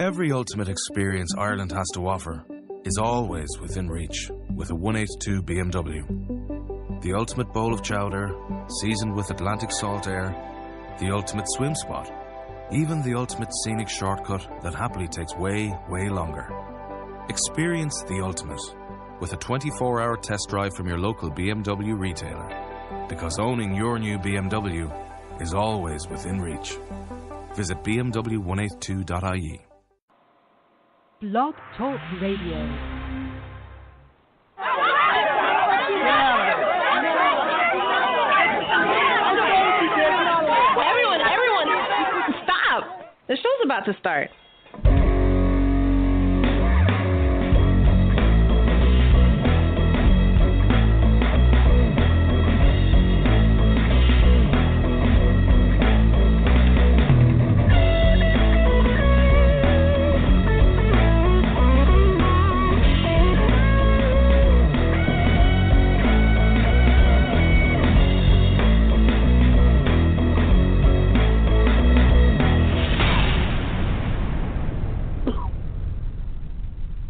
Every ultimate experience Ireland has to offer is always within reach with a 182 BMW. The ultimate bowl of chowder, seasoned with Atlantic salt air, the ultimate swim spot, even the ultimate scenic shortcut that happily takes way, way longer. Experience the ultimate with a 24-hour test drive from your local BMW retailer. Because owning your new BMW is always within reach. Visit bmw182.ie. Blog Talk Radio. Everyone, stop! The show's about to start.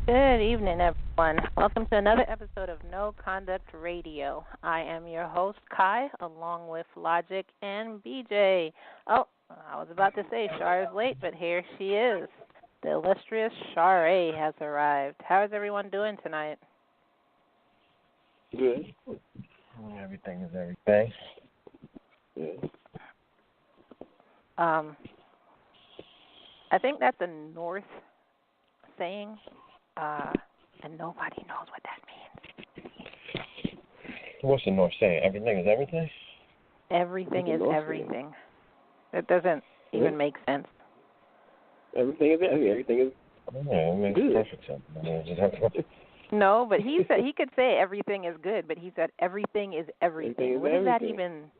Good evening, everyone. Welcome to another episode of No Conduct Radio. I am your host, Kai, along with Logic and BJ. Oh, I was about to say Char is late, but here she is. The illustrious Char has arrived. How is everyone doing tonight? Good. Everything is everything. Good. I think that's a North saying. And nobody knows what that means. What's the North saying? Everything is everything? Everything is everything. It doesn't even make sense. Everything is everything. Everything is Yeah, it makes good. perfect sense. I mean, just have to... No, but he said he could say everything is good, but he said everything is everything. What does that even?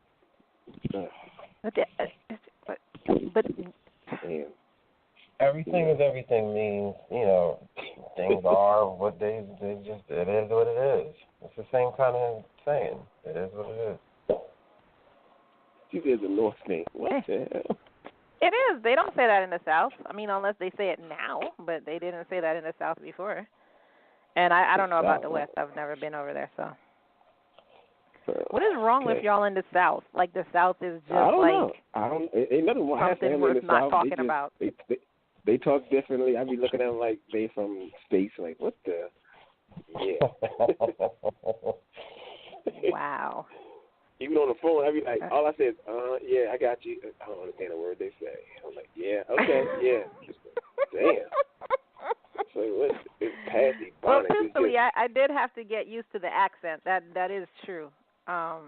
But Damn. Everything is everything means, things are what they just, it is what it is. It's the same kind of saying. It is what it is. She said the North thing. What the hell? it is. They don't say that in the South. I mean, unless they say it now, but they didn't say that in the South before. And I don't know about the West. I've never been over there, so. What is wrong with y'all in the South? Like the South is just I don't like know. Ain't nothing wrong with something them worth in the not South. talking about. They talk differently. I be looking at them like they from states. Like, what the? Yeah. Wow. Even on the phone, I be like, all I say is, yeah, I got you. I don't understand a word they say. I'm like, yeah, okay, yeah. Damn. So it's passy. Well, truthfully, I did have to get used to the accent. That is true. No,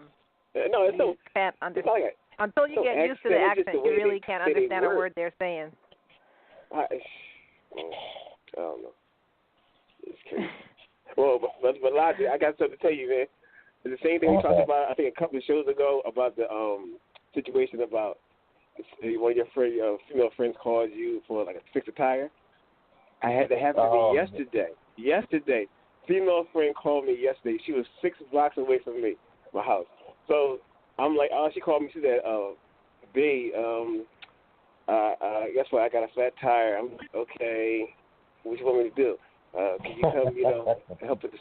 it's you can't understand. Like until you get used to the accent, you really can't understand a word they're saying. I don't know. It's crazy. Well, but Logic, I got something to tell you, man. It's the same thing we talked about, I think, a couple of shows ago about the situation about one of your female friends called you for like a fix a tire. I had to happen to me yesterday. Yesterday, female friend called me yesterday. She was 6 blocks away from me, my house. So I'm like, she called me. She said, B, guess what? I got a flat tire. I'm like, okay. What you want me to do? Can you come, help put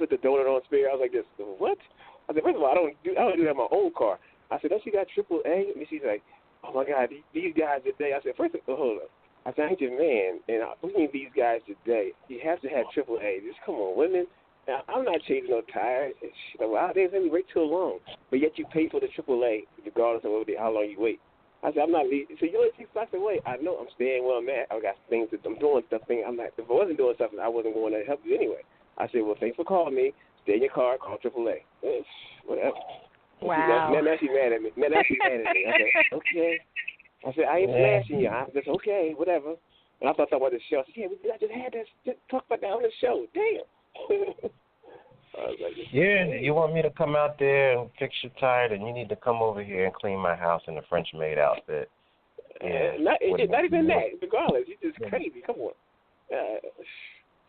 the donut on spare? I was like, this. What? I said, first of all, I don't do that in my own car. I said, don't you got AAA? And she's like, oh my God, these guys today. I said, first of all, hold up. I said, I ain't your man, and what do you mean these guys today? You have to have AAA. Just come on, women. Now, I'm not changing no tires. Well, they let me wait too long, but yet you pay for the AAA regardless of how long you wait. I said, I'm not leaving. So you're 6 blocks away. I know I'm staying where I'm at. I got things that I'm doing stuff. I'm not. If I wasn't doing something, I wasn't going to help you anyway. I said, well, thanks for calling me. Stay in your car. Call AAA. Whatever. Wow. Now she's mad at me. I said, okay. I said, I ain't smashing you. I said, okay, whatever. And I thought about the show. I said, yeah, I just had this. Just talk about that on the show. Damn. I was like, you want me to come out there and fix your tire, then you need to come over here and clean my house in a French maid outfit. Yeah, not even that. Regardless, you're just crazy. Come on.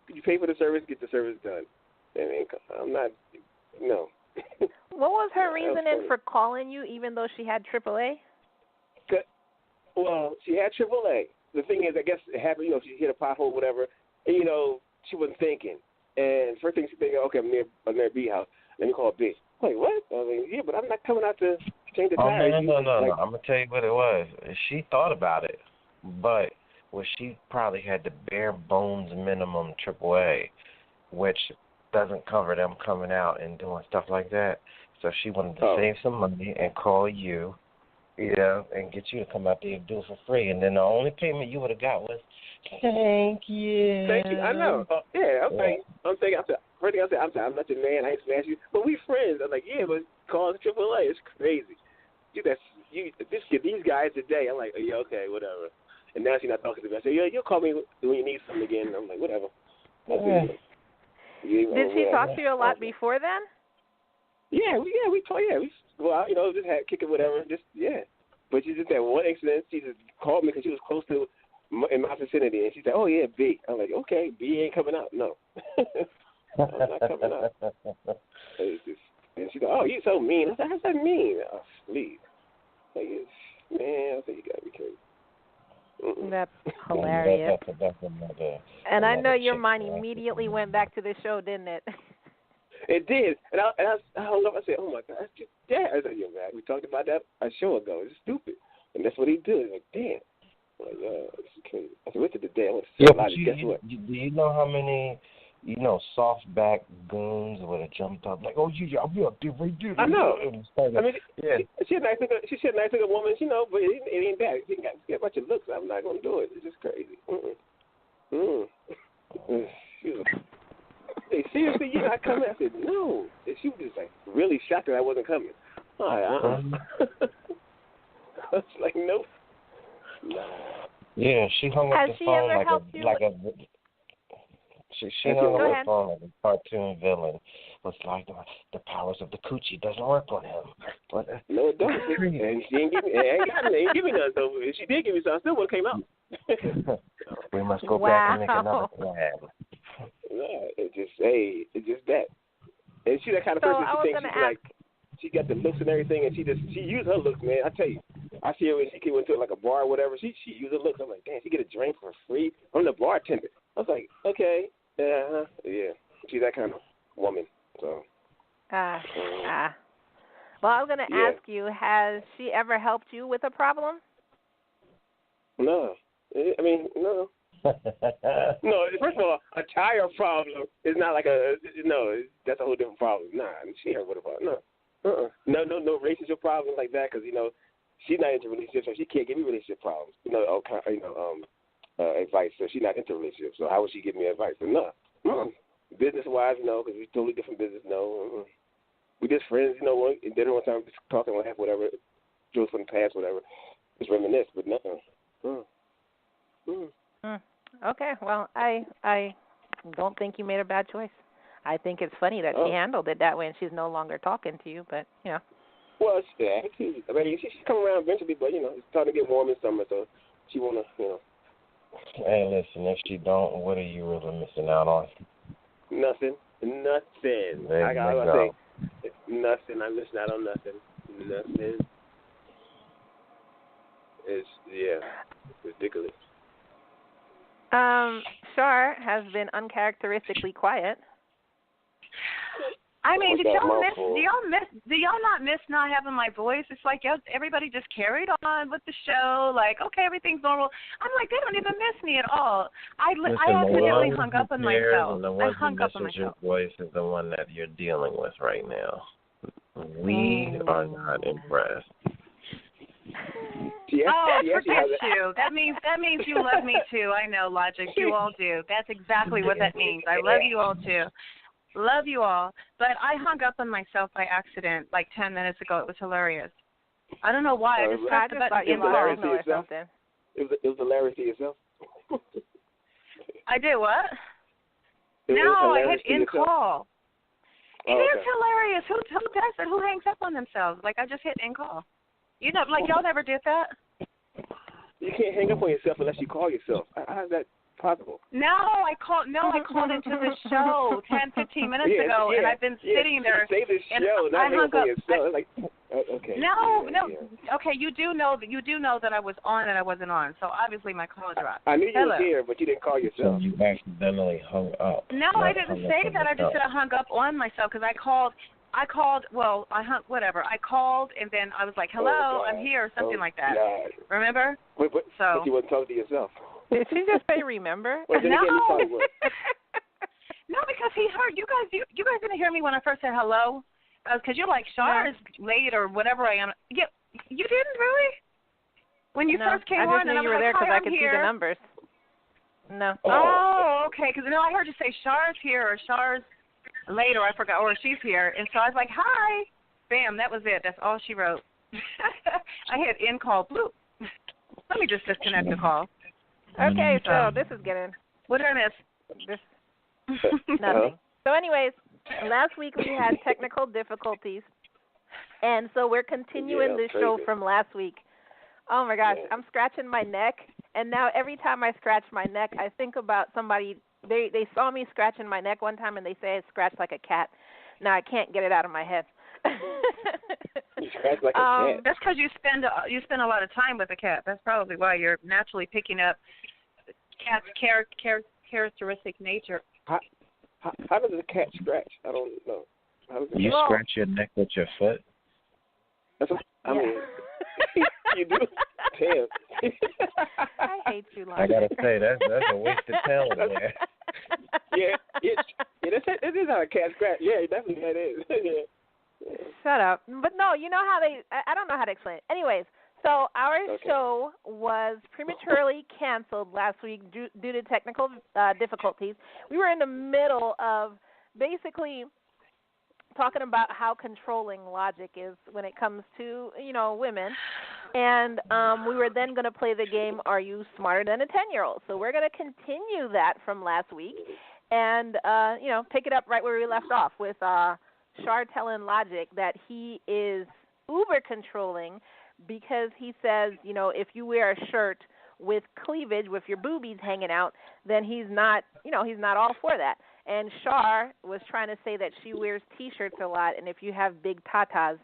You pay for the service, get the service done. And I'm not, no. What was her reasoning for calling you, even though she had AAA? Well, she had AAA, the thing is, I guess it happened. She hit a pothole, or whatever, and she wasn't thinking. And first thing she thinking, okay, I'm near B house. Let me call B. Like, what? I mean, yeah, but I'm not coming out to change the tires. No. I'm gonna tell you what it was. She thought about it, but she probably had the bare bones minimum AAA, which doesn't cover them coming out and doing stuff like that. So she wanted to save some money and call you, and get you to come out there and do it for free. And then the only payment you would have got was, thank you. Thank you. I know. I'm thinking. First thing I said, I'm not your man. I ain't smash you, but we friends. I'm like, yeah, but call us AAA. It's crazy. These guys today. I'm like, yeah, okay, whatever. And now she's not talking to me. I said, yeah, you'll call me when you need something again. And I'm like, whatever. Did she talk to you a lot before then? Yeah, we talk. Yeah, just had kicking whatever. But she just had one incident. She just called me because she was close to in my vicinity, and she said, "Oh yeah, B." I'm like, "Okay, B ain't coming out." No, I'm not coming out. And she goes, "Oh, you so mean." I said, "How's that mean?" Oh, please. Like, man, I said, you gotta be crazy. That's hilarious. And I know your mind immediately went back to the show, didn't it? It did. And I hung up. I said, oh, my God, that's just dad. I said, yeah, man, we talked about that a show ago. It's stupid. And that's what he did. Like, damn. I'm like, this is crazy. I said, what's it today? I want to say a lot. Guess what? Do you know how many, soft-back goons would have jumped up? Like, oh, I'll be up there right there. I know. I mean, she's a nice looking woman, but it ain't that. She got a bunch of looks. I'm not going to do it. It's just crazy. Hey, seriously, you're not coming? I said, no. And she was just like really shocked that I wasn't coming. I was like, nope. Nah. Yeah, she hung up the phone she hung up the phone like a cartoon villain. Was like the powers of the coochie doesn't work on him. But no, it don't. And she ain't give me none. So if she did give me some, I still would have came out. We must go back and make another plan. Yeah, it's just that. And she's that kind of person. She thinks she got the looks and everything, and she used her looks, man. I tell you, I see her when she went to like a bar or whatever. She used her looks. I'm like, damn, she get a drink for free from the bartender. I was like, okay, yeah. She's that kind of woman. So. Well, I was gonna ask you, has she ever helped you with a problem? No, I mean no. No, first of all, a tire problem is not like that's a whole different problem. Nah, she ain't with a problem. No relationship problems like that because she's not into relationships, so she can't give me relationship problems. Advice. So she's not into relationships. So how would she give me advice? So no, business wise, no, because we totally different business. No, we just friends. Dinner one time, just talking, laugh, whatever, jokes from the past, whatever, just reminisce, but nothing. Okay, well, I don't think you made a bad choice. I think it's funny that she handled it that way and she's no longer talking to you, but, Well, I mean, she's coming around eventually, but, it's starting to get warm in summer, so she want to, Hey, listen, if she don't, what are you really missing out on? Nothing. There I gotta say, nothing. I'm missing out on nothing. Nothing. It's ridiculous. Char has been uncharacteristically quiet. I mean, do y'all not miss not having my voice? It's like everybody just carried on with the show. Like, okay, everything's normal. I'm like, they don't even miss me at all. I accidentally hung up on myself. I hung up on myself. Your voice is the one that you're dealing with right now. We are not impressed. Forget you. That means you love me too. I know, Logic. You all do. That's exactly what that means. I love you all too. Love you all. But I hung up on myself by accident like 10 minutes ago. It was hilarious. I don't know why. I just pressed the button. It was hilarious to yourself. I did what? I hit in call. It is hilarious. Who does that? Who hangs up on themselves? Like, I just hit in call. Y'all never did that? You can't hang up on yourself unless you call yourself. How's that? possible. No, I called into the show 10, 15 minutes ago, and I've been sitting there. Say the show, not hang up on yourself. Okay. No. Okay, you do know that I was on and I wasn't on, so obviously my call dropped. I knew you were here, but you didn't call yourself. So you accidentally hung up. No, I didn't say that. I just said I hung up on myself because I called. Well, I hung. Whatever. I called and then I was like, "Hello, I'm here," something like that. God. Remember? But so you wasn't talking to yourself. Did she just say remember? Well, then no. Again, you probably would. No, because he heard you guys. You guys didn't hear me when I first said hello, because you're like Char is late or whatever I am. Yeah, you didn't really. When you first came on, and I was like, there because I could here. see the numbers. No. Oh, okay. Because I heard you say Char's here or Char's late, or I forgot, or she's here, and so I was like, hi. Bam, that was it. That's all she wrote. I hit end call. Bloop. Let me just disconnect the call. Okay, so this is getting. What did I miss? Nothing. So, anyways, last week we had technical difficulties, and so we're continuing the show from last week. Oh my gosh, I'm scratching my neck, and now every time I scratch my neck, I think about somebody. They saw me scratching my neck one time, and they say I scratch like a cat. Now I can't get it out of my head. You scratch like a cat. That's because you spend a lot of time with a cat. That's probably why you're naturally picking up cat's characteristic nature. How does a cat scratch? I don't know. You scratch your neck with your foot? That's what, I mean, you do? Damn. I hate you, Lon. I gotta say that's a waste of talent there. Yeah, it is how a cat scratch. Yeah, definitely that is. Yeah. Shut up. But no, you know how I don't know how to explain it. Anyways, so our show was prematurely canceled last week due to technical difficulties. We were in the middle of basically talking about how controlling Logic is when it comes to, women. And we were then going to play the game, Are You Smarter Than a 10-Year-Old? So we're going to continue that from last week and, pick it up right where we left off with Char telling Logic that he is uber controlling because he says, if you wear a shirt with cleavage, with your boobies hanging out, then he's not all for that. And Char was trying to say that she wears T-shirts a lot, and if you have big tatas,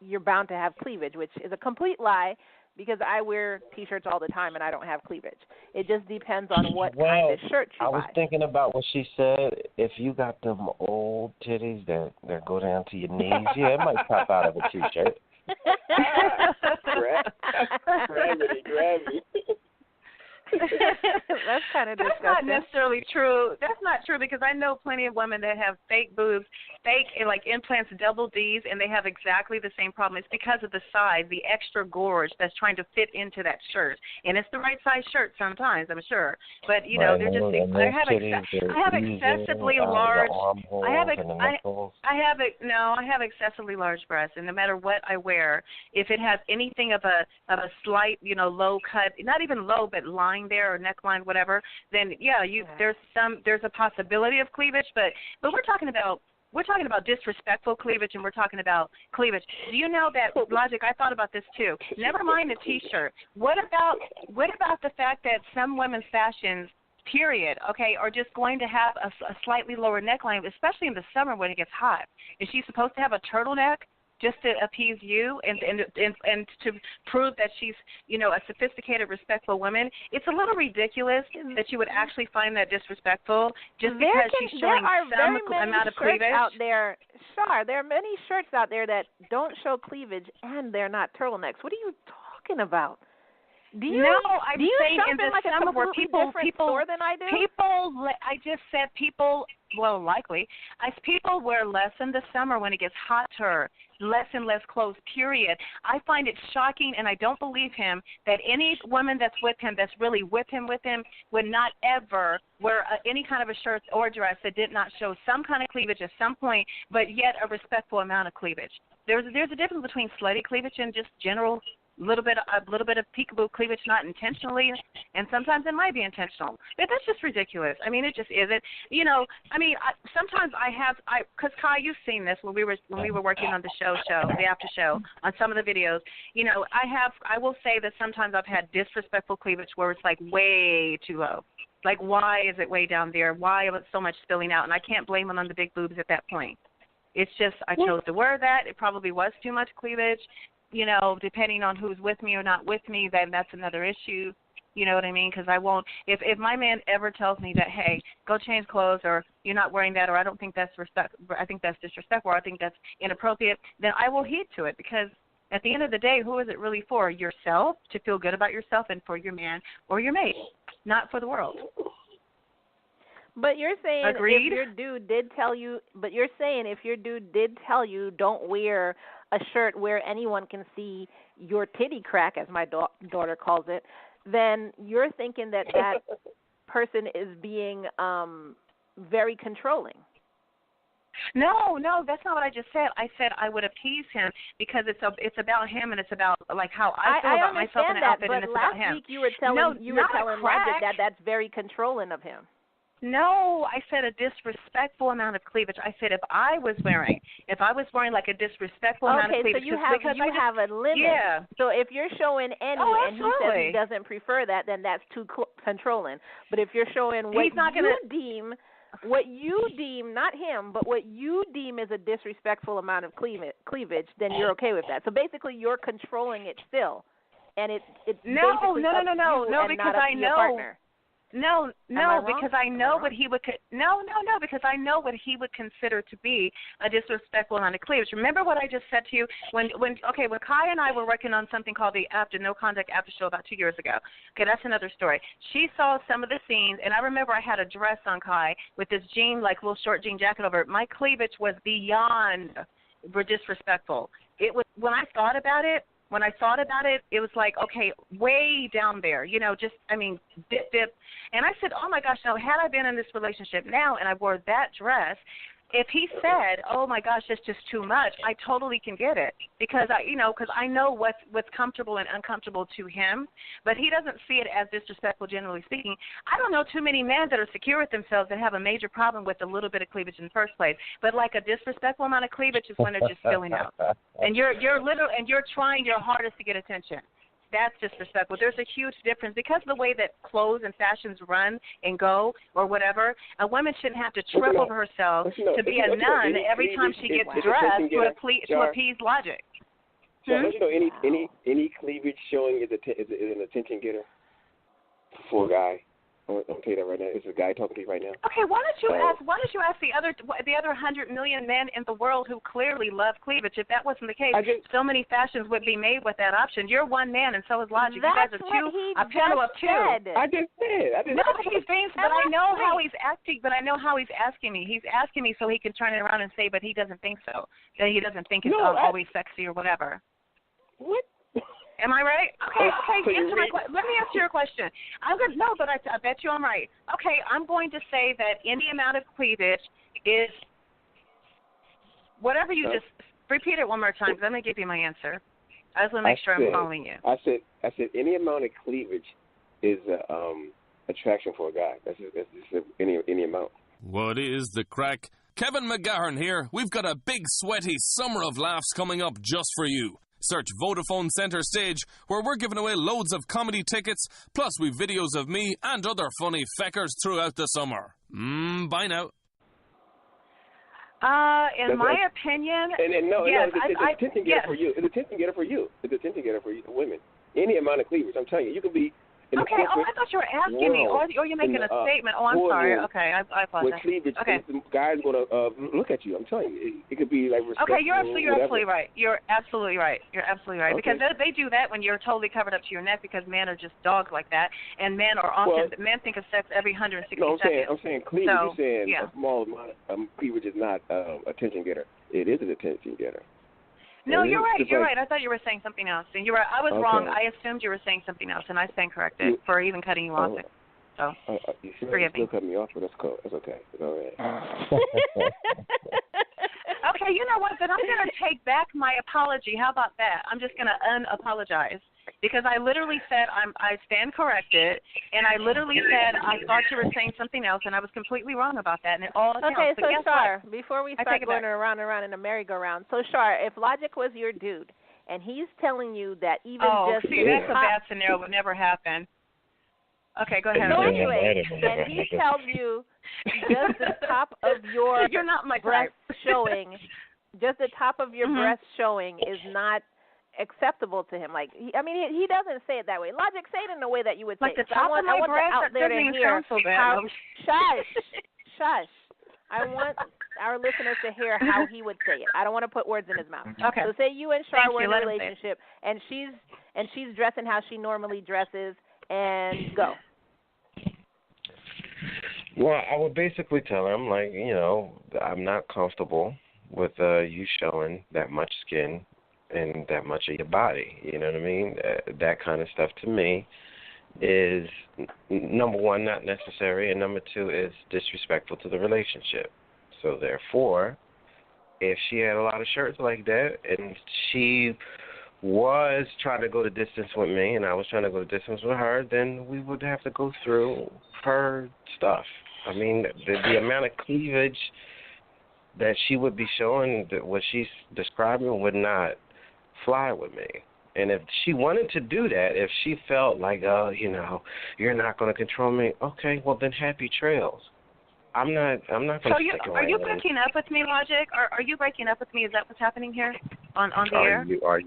you're bound to have cleavage, which is a complete lie because I wear T-shirts all the time and I don't have cleavage. It just depends on what kind of shirt you buy. I was thinking about what she said. If you got them old titties that go down to your knees, it might pop out of a T-shirt. Gravity. That's kind of disgusting. That's not necessarily true. That's not true because I know plenty of women that have fake boobs, fake like implants, double Ds, and they have exactly the same problem. It's because of the size, the extra gorge that's trying to fit into that shirt, and it's the right size shirt sometimes, I'm sure. But they're just. I have excessively large. I have excessively large breasts, and no matter what I wear, if it has anything of a slight, low cut, not even low, but line there or neckline, whatever, then there's a possibility of cleavage, but we're talking about disrespectful cleavage, and we're talking about cleavage. Do you know that, Logic, I thought about this too. Never mind the T-shirt. What about the fact that some women's fashions, period, are just going to have a slightly lower neckline, especially in the summer when it gets hot? Is she supposed to have a turtleneck just to appease you and to prove that she's, a sophisticated, respectful woman? It's a little ridiculous that you would actually find that disrespectful just because she's showing some amount of cleavage. Out there, Char, there are many shirts out there that don't show cleavage and they're not turtlenecks. What are you talking about? I'm saying in the summer where people store than I do? I just said people. Well, likely. People wear less in the summer when it gets hotter, less and less clothes, period. I find it shocking, and I don't believe him, that any woman that's with him, that's really with him, would not ever wear any kind of a shirt or dress that did not show some kind of cleavage at some point, but yet a respectful amount of cleavage. There's a difference between slutty cleavage and just general a little bit of peekaboo cleavage, not intentionally, and sometimes it might be intentional. But that's just ridiculous. I mean, it just isn't. Sometimes because Kai, you've seen this when we were working on the the after show, on some of the videos. I will say that sometimes I've had disrespectful cleavage where it's like way too low. Like, why is it way down there? Why was so much spilling out? And I can't blame it on the big boobs at that point. It's just I chose to wear that. It probably was too much cleavage. You know, depending on who's with me or not with me, then that's another issue. You know what I mean? Because I won't. If my man ever tells me that, hey, go change clothes, or you're not wearing that, or I don't think that's I think that's disrespectful, or I think that's inappropriate, then I will heed to it. Because at the end of the day, who is it really for? Yourself, to feel good about yourself, and for your man or your mate, not for the world. But you're saying Agreed? if your dude did tell you, don't wear a shirt where anyone can see your titty crack, as my daughter calls it, then you're thinking that person is being very controlling. No, that's not what I just said. I said I would appease him because it's about him, and it's about like how I feel about myself in an outfit, and it's about him. But last week you were telling Logic that that's very controlling of him. No, I said a disrespectful amount of cleavage. I said if I was wearing like a disrespectful amount of cleavage. Okay, so you have a limit. Yeah. So if you're showing any and he says he doesn't prefer that, then that's too controlling. But if you're showing what you deem, not him, but what you deem is a disrespectful amount of cleavage, then you're okay with that. So basically you're controlling it still. And it's no, because I know. Partner. No, because I know what he would. Because I know what he would consider to be a disrespectful amount of cleavage. Remember what I just said to you when Kai and I were working on something called the No Contact After Show about 2 years ago. Okay, that's another story. She saw some of the scenes, and I remember I had a dress on Kai with this jean, like little short jean jacket over it. My cleavage was beyond disrespectful. It was when I thought about it. It was like, okay, way down there, dip. And I said, oh, my gosh, now, had I been in this relationship now and I wore that dress, if he said, oh, my gosh, that's just too much, I totally can get it because I know what's comfortable and uncomfortable to him, but he doesn't see it as disrespectful, generally speaking. I don't know too many men that are secure with themselves that have a major problem with a little bit of cleavage in the first place, but like a disrespectful amount of cleavage is when they're just filling out. And you're trying your hardest to get attention. That's disrespectful. There's a huge difference because of the way that clothes and fashions run and go or whatever. A woman shouldn't have to trip over herself to be a nun every time she gets dressed to appease Logic. So don't you know any cleavage showing is an attention getter for a guy? I'm gonna tell you that right now. It's a guy talking to you right now. Okay, why don't you ask the other 100 million men in the world who clearly love cleavage? If that wasn't the case, so many fashions would be made with that option. You're one man, and so is Logic. You guys are a panel of two. I just said. No, but he's being. But I know how he's acting. But I know how he's asking me. He's asking me so he can turn it around and say, but he doesn't think so. That he doesn't think it's always sexy or whatever. What? Am I right? Okay. Let me answer your question. But I bet you I'm right. Okay, I'm going to say that any amount of cleavage is whatever you just repeat it one more time. Because I'm going to give you my answer. I just want to make sure I'm following you. I said any amount of cleavage is attraction for a guy. That's just any amount. What is the crack? Kevin McGahern here. We've got a big sweaty summer of laughs coming up just for you. Search Vodafone Centre Stage, where we're giving away loads of comedy tickets, plus we've videos of me and other funny feckers throughout the summer. Bye now. In my opinion, it's a attention getter for you. It's a attention getter for you. It's a attention getter for you, women. Any amount of cleavage, I'm telling you, you could be. Okay. I thought you were asking me, or you're making a statement. Oh, I'm sorry. Okay, I apologize. With cleavage, guys going to look at you. I'm telling you, it could be like respectful. Okay, you're absolutely right. You're absolutely right. Okay. Because they do that when you're totally covered up to your neck because men are just dogs like that, and men think of sex every 160 seconds. I'm saying cleavage. You're saying a small amount of cleavage is not attention getter. It is an attention getter. No, you're right. You're right. I thought you were saying something else. And you're right. I was wrong. I assumed you were saying something else, and I stand corrected for even cutting you off. So, forgive me. You still cut me off, but that's cool. That's okay. It's all right. Okay, you know what? Then I'm going to take back my apology. How about that? I'm just going to unapologize. Because I literally said I stand corrected, and I literally said I thought you were saying something else, and I was completely wrong about that, and it all counts. Okay, so Char, before we start going around and around in a merry-go-round, so Char, if Logic was your dude, and he's telling you that even that's a bad scenario. Would never happen. Okay, go ahead. So anyway, and he tells you just the top of your You're not my breast type. showing, just the top of your breast showing is not acceptable to him. Like, he doesn't say it that way. Logic, say it in a way that you would say. Like the top of my breast, out there that doesn't to hear sound so bad. how. Shush. I want our listeners to hear how he would say it. I don't want to put words in his mouth. Okay. So say you and Char were in a Let him say it. relationship, and she's dressing how she normally dresses, and go. Well, I would basically tell him, like, I'm not comfortable with you showing that much skin and that much of your body. You know what I mean? That kind of stuff to me is, number one, not necessary, and number two, is disrespectful to the relationship. So therefore, if she had a lot of shirts like that and she was trying to go the distance with me and I was trying to go the distance with her, then we would have to go through her stuff. I mean, the amount of cleavage that she would be showing, what she's describing, would not fly with me. And if she wanted to do that, if she felt like, you're not going to control me, okay, well then happy trails. I'm not going to stick around. Are you breaking up with me, Logic? Are you breaking up with me? Is that what's happening here on the air?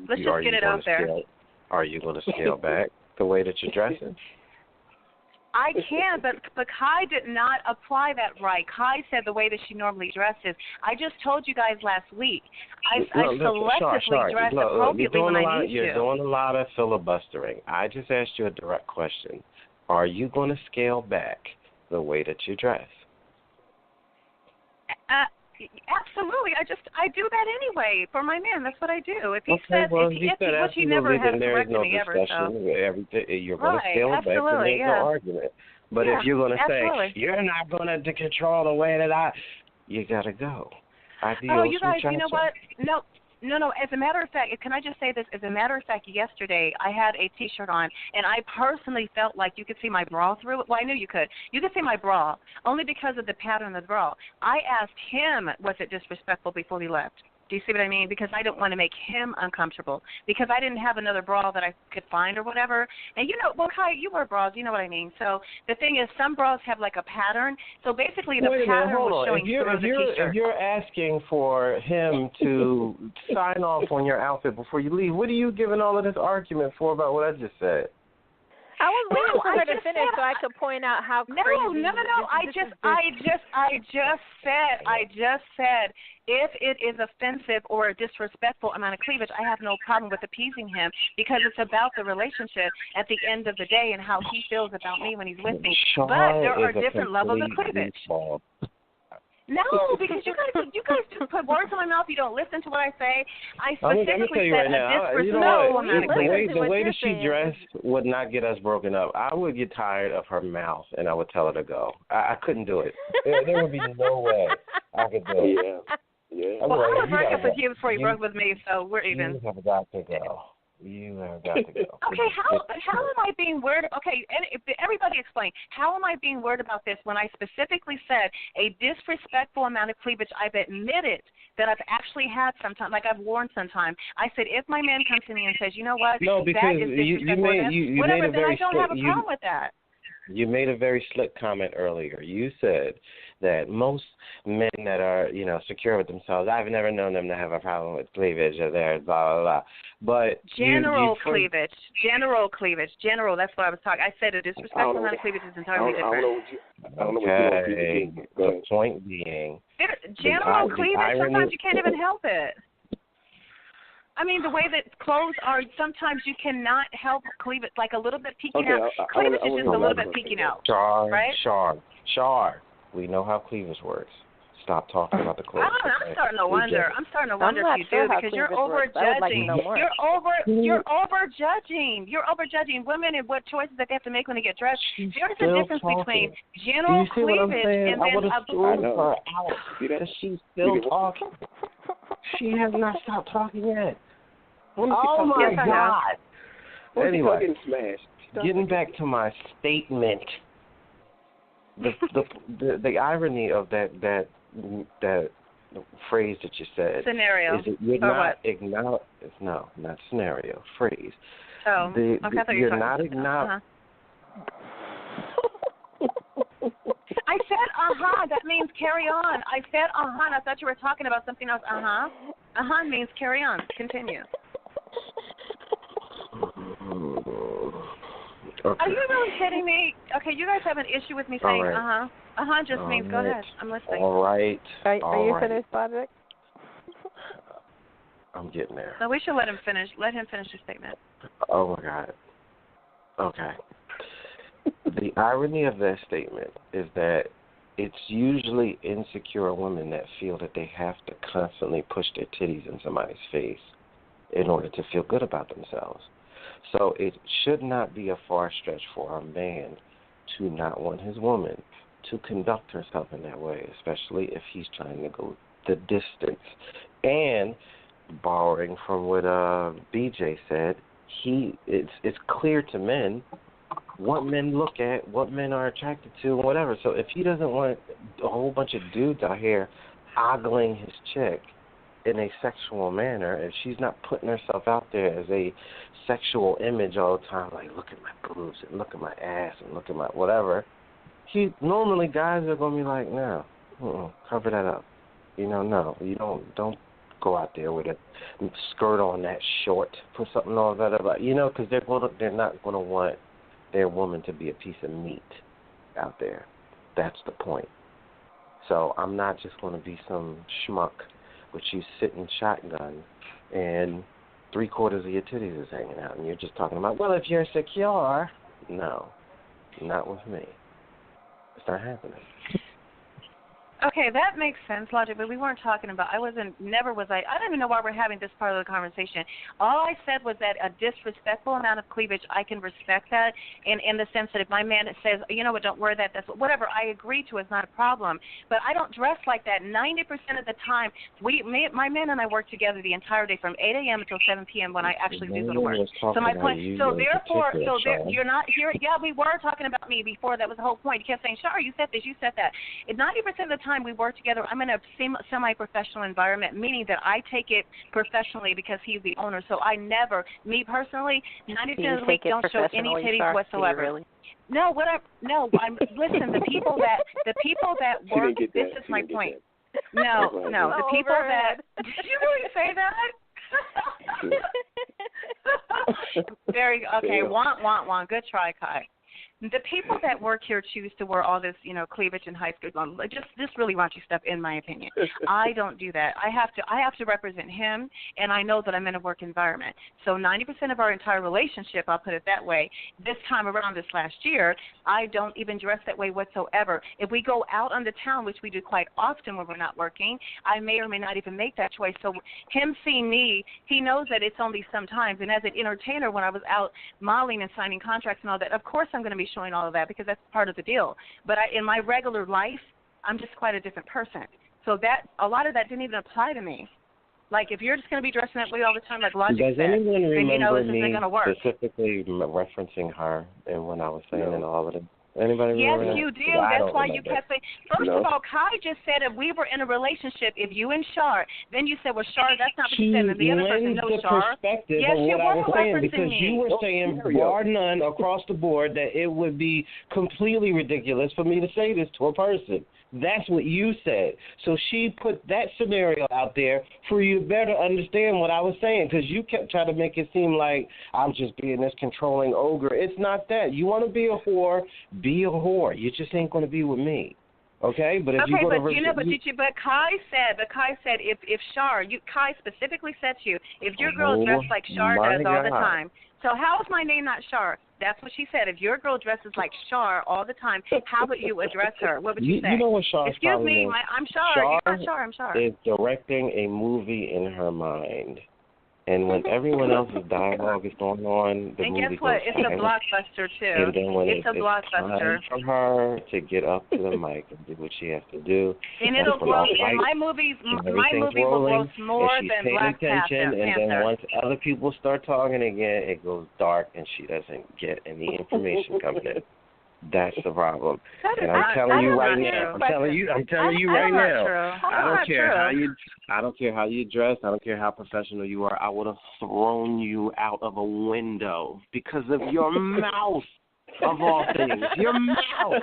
Let's just get it out there. Are you going to scale back the way that you're dressing? I can, but Kai did not apply that right. Kai said the way that she normally dresses. I just told you guys last week. I selectively dress appropriately when I need to. You're doing a lot of filibustering. I just asked you a direct question. Are you going to scale back the way that you dress? Absolutely. I do that anyway for my man. That's what I do. If he said, which he never has corrected no me ever. So you're going to scale back, and there's no argument. But if you're going to say you're not going to control the way that you got to go. You guys, you know what? No. As a matter of fact, can I just say this? As a matter of fact, yesterday I had a T-shirt on, and I personally felt like you could see my bra through it. Well, I knew you could. You could see my bra only because of the pattern of the bra. I asked him, was it disrespectful before we left? Do you see what I mean? Because I didn't want to make him uncomfortable. Because I didn't have another bra that I could find or whatever. And Kai, you wear bras. You know what I mean. So the thing is, some bras have like a pattern. So basically the pattern was showing through the T-shirt. If you're asking for him to sign off on your outfit before you leave, what are you giving all of this argument for about what I just said? I was waiting for her to finish so I could point out how crazy. No. I just said if it is offensive or a disrespectful amount of cleavage, I have no problem with appeasing him because it's about the relationship at the end of the day and how he feels about me when he's with me. Char, but there are different levels of cleavage. No, because you guys just put words in my mouth. You don't listen to what I say. I specifically said a disrespectful amount of cleavage. The way that she dressed would not get us broken up. I would get tired of her mouth, and I would tell her to go. I couldn't do it. There would be no way I could do it. Yeah. Well, I would break up with you before you broke with me, so we're even. You have got to go. You have got to go. Okay, how am I being weird? Okay, everybody explain. How am I being weird about this when I specifically said a disrespectful amount of cleavage? I've admitted that I've actually had sometimes, like I've worn sometime. I said if my man comes to me and says, you know what, no, because that is disrespectful, you whatever, made a then very I don't have a problem with that. You made a very slick comment earlier. You said that most men that are, secure with themselves, I've never known them to have a problem with cleavage or their blah, blah, blah. But general cleavage, that's what I was talking. I said a disrespectful amount of cleavage is entirely different. I don't know what you the point being. General cleavage, sometimes you can't even help it. I mean, the way that clothes are, sometimes you cannot help cleavage, like a little bit peeking out. Cleavage is just a little bit peeking out, right? Char, we know how cleavage works. Stop talking about the clothes. I'm starting to wonder. If you do because you're overjudging. You're overjudging. You're overjudging women and what choices that they have to make when they get dressed. There's a difference between general cleavage and then she's still talking. She has not stopped talking yet. Oh my God! Anyway, getting back to my statement, the irony of that phrase that you said scenario is that you're not acknowledging. No, not scenario. Phrase. Oh, okay. I thought you were not acknowledging. means carry on. I said and I thought you were talking about something else. Means carry on. Continue. Okay. Are you really kidding me? Okay, you guys have an issue with me saying just means go ahead. I'm listening. All right. Are you finished, Logic? I'm getting there. No, we should let him finish. Let him finish his statement. Oh my God. Okay. The irony of that statement is that it's usually insecure women that feel that they have to constantly push their titties in somebody's face in order to feel good about themselves. So it should not be a far stretch for a man to not want his woman to conduct herself in that way, especially if he's trying to go the distance. And borrowing from what BJ said, it's clear to men what men look at, what men are attracted to, and whatever. So if he doesn't want a whole bunch of dudes out here ogling his chick in a sexual manner, if she's not putting herself out there as a sexual image all the time, like look at my boobs and look at my ass and look at my whatever, normally guys are going to be like, no, cover that up. No, you don't go out there with a skirt on that short, put something on that about, because they're not going to want their woman to be a piece of meat out there. That's the point. So I'm not just going to be some schmuck with you sitting shotgun and 3/4 of your titties is hanging out, and you're just talking about, well, if you're secure. No, not with me. It's not happening. Okay, that makes sense, Logic, but we weren't talking about, I don't even know why we're having this part of the conversation. All I said was that a disrespectful amount of cleavage, I can respect that in the sense that if my man says, you know what, don't wear that, that's whatever, I agree to, it's not a problem. But I don't dress like that. 90% of the time, my man and I work together the entire day from 8 a.m. until 7 p.m. when I actually do go to work. So my point, you're not here. Yeah, we were talking about me before. That was the whole point. You kept saying, Char, you said this, you said that. 90% of the time we work together, I'm in a semi-professional environment, meaning that I take it professionally because he's the owner. So I never, me personally, 90% of the week don't show any titties whatsoever. Really? Listen, the people that work, this is my point. No, the people that, did you really say that? Very, okay, want, good try, Kai. The people that work here choose to wear all this, cleavage and high skirts on. Just really raunchy stuff, in my opinion. I don't do that. I have to represent him, and I know that I'm in a work environment. So 90% of our entire relationship, I'll put it that way, this time around this last year, I don't even dress that way whatsoever. If we go out on the town, which we do quite often when we're not working, I may or may not even make that choice. So him seeing me, he knows that it's only sometimes. And as an entertainer, when I was out modeling and signing contracts and all that, of course I'm going to be showing all of that because that's part of the deal. But in my regular life, I'm just quite a different person. So that a lot of that didn't even apply to me. Like if you're just going to be dressing that way all the time, like Logic said, then remember this isn't going to work. Specifically referencing her and when I was saying and all of it? Anybody yes, remember you that? do. That's why you kept saying. First of all, Kai just said if we were in a relationship, if you and Char, then you said, well, Char, that's not what you said. And the other person, no, Char. Perspective yes, of you what I were was saying because me. you were saying, bar none, across the board, that it would be completely ridiculous for me to say this to a person. That's what you said. So she put that scenario out there for you to better understand what I was saying because you kept trying to make it seem like I'm just being this controlling ogre. It's not that. You want to be a whore, be a whore. You just ain't going to be with me. Okay? But if you go to but Kai said if Char, Kai specifically said to you, if your girl dressed like Char does all the time. So how is my name not Char? That's what she said. If your girl dresses like Char all the time, how would you address her? What would you say? You know what Char's Excuse me, is? I'm Char. You're not Char. I'm Char. Is directing a movie in her mind. And when everyone else's dialogue is going on, the movie guess what? goes It's a blockbuster, too. And then when it's a blockbuster. Time for her to get up to the mic and do what she has to do. And it'll gross. And my movie will gross more than Black Panther. And then once other people start talking again, it goes dark and she doesn't get any information coming in. That's the problem. And I'm telling you right now. I'm telling you right now. I don't care how you dress. I don't care how professional you are. I would have thrown you out of a window because of your mouth, of all things. Your mouth.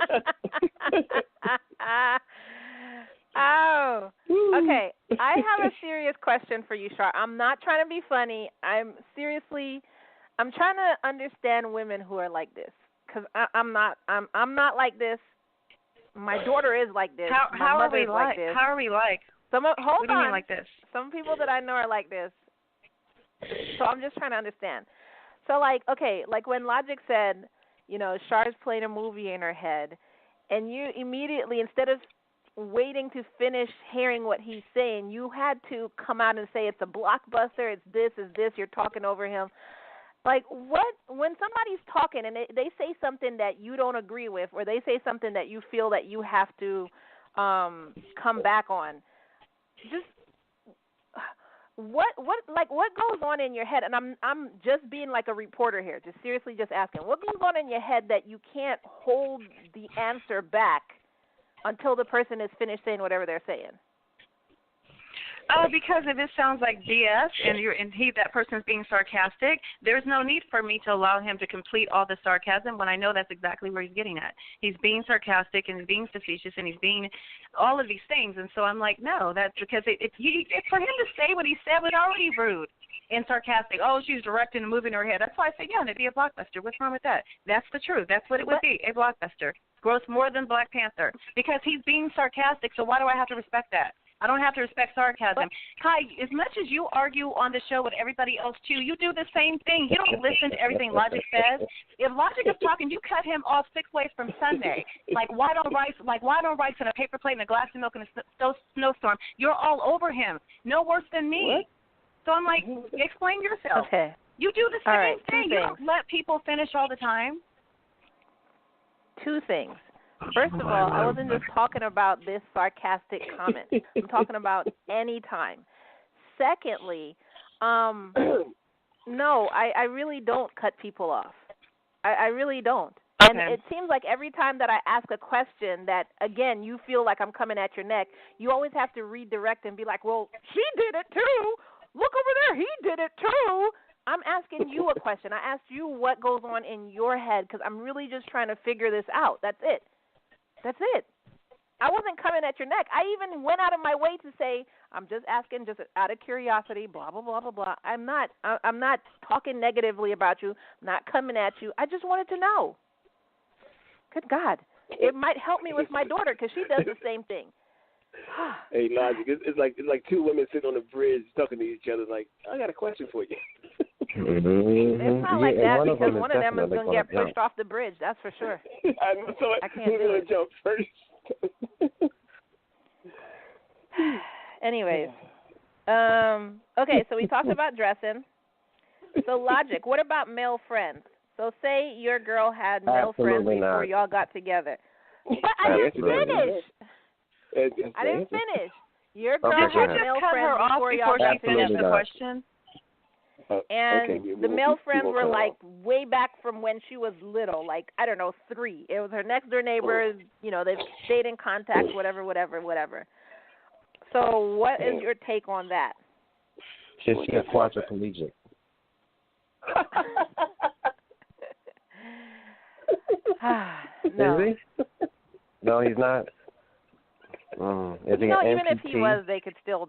Oh, okay. I have a serious question for you, Char. I'm not trying to be funny. I'm trying to understand women who are like this, because I'm not like this. My daughter is like this. How are we like this. How are we like? Hold what do you on. mean like this? Some people that I know are like this. So I'm just trying to understand. So, like, okay, like when Logic said, you know, Char's playing a movie in her head, and you immediately, instead of waiting to finish hearing what he's saying, you had to come out and say it's a blockbuster, it's this, you're talking over him. Like, what, when somebody's talking and they say something that you don't agree with, or they say something that you feel that you have to come back on, just what goes on in your head? And I'm just being like a reporter here, just seriously just asking, what goes on in your head that you can't hold the answer back until the person is finished saying whatever they're saying? Because if it sounds like BS and that person's being sarcastic, there's no need for me to allow him to complete all the sarcasm when I know that's exactly where he's getting at. He's being sarcastic and he's being facetious and he's being all of these things. And so I'm like, no, that's because for him to say what he said was already rude and sarcastic. Oh, she's directing a movie in her head. That's why I said, yeah, and it'd be a blockbuster. What's wrong with that? That's the truth. That's what it would be, a blockbuster. Gross more than Black Panther because he's being sarcastic. So why do I have to respect that? I don't have to respect sarcasm. Kai, as much as you argue on the show with everybody else, too, you do the same thing. You don't listen to everything Logic says. If Logic is talking, you cut him off 6 ways from Sunday. Like, why don't rice in a paper plate and a glass of milk in a snowstorm? You're all over him. No worse than me. What? So I'm like, explain yourself. Okay. You do the same thing. You things. don't let people finish all the time. 2 things. First of all, I wasn't just talking about this sarcastic comment. I'm talking about any time. Secondly, no, I really don't cut people off. I really don't. Okay. And it seems like every time that I ask a question that, again, you feel like I'm coming at your neck, you always have to redirect and be like, well, she did it too. Look over there. He did it too. I'm asking you a question. I asked you what goes on in your head because I'm really just trying to figure this out. That's it. That's it. I wasn't coming at your neck. I even went out of my way to say, I'm just asking just out of curiosity, blah, blah, blah, blah, blah. I'm not talking negatively about you, not coming at you. I just wanted to know. Good God. It might help me with my daughter because she does the same thing. Hey, Logic, it's like 2 women sitting on the bridge talking to each other like, I got a question for you. It's not like that because one of them is going to get pushed off the bridge, that's for sure. I can't do it. Jump first. Anyways, okay, so we talked about dressing. So Logic, what about male friends? So say your girl had male friends before y'all got together. But I didn't finish. I didn't finish. Your girl had male friends before y'all got finished together. the question. And the male friends were like way back from when she was little, like, I don't know, 3. It was her next door neighbor, you know, they've stayed in contact, whatever. So what is your take on that? She's a quadriplegic. No. Is he? No, he's not. No, even if he was, they could still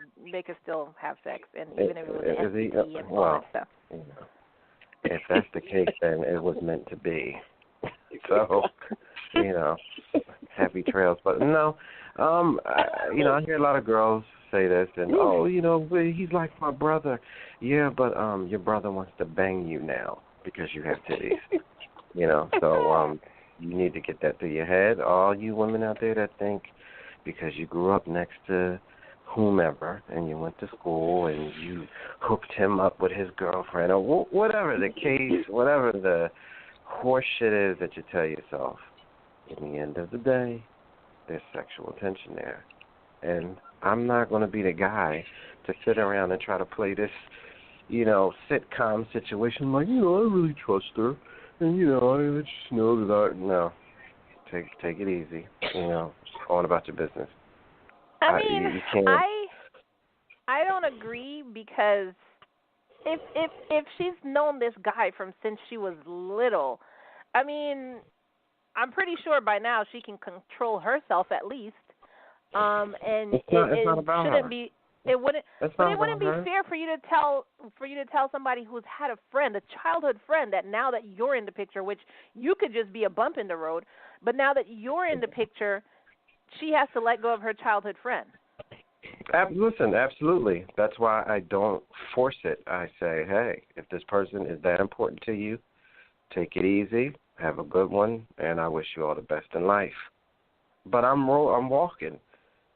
have sex, and even if it was an STD and all that stuff. You know, if that's the case, then it was meant to be. So, you know, happy trails. But no, you know, I hear a lot of girls say this, and you know, he's like my brother. Yeah, but your brother wants to bang you now because you have titties. You know, so you need to get that through your head. All you women out there that think because you grew up next to whomever and you went to school and you hooked him up with his girlfriend or whatever the case, whatever the horse shit is that you tell yourself, in the end of the day, there's sexual tension there. And I'm not going to be the guy to sit around and try to play this, you know, sitcom situation like, you know, I really trust her. And, you know, I just know that no. Take it easy. You know, go on about your business. I mean, I don't agree because if she's known this guy from since she was little, I mean, I'm pretty sure by now she can control herself at least. And it's not about shouldn't her. be. It wouldn't. It's But not it wouldn't be about her. fair for you to tell somebody who's had a friend, a childhood friend, that now that you're in the picture, which you could just be a bump in the road, but now that you're in the picture, she has to let go of her childhood friend. Listen, absolutely. That's why I don't force it. I say, hey, if this person is that important to you, take it easy, have a good one, and I wish you all the best in life. But I'm walking.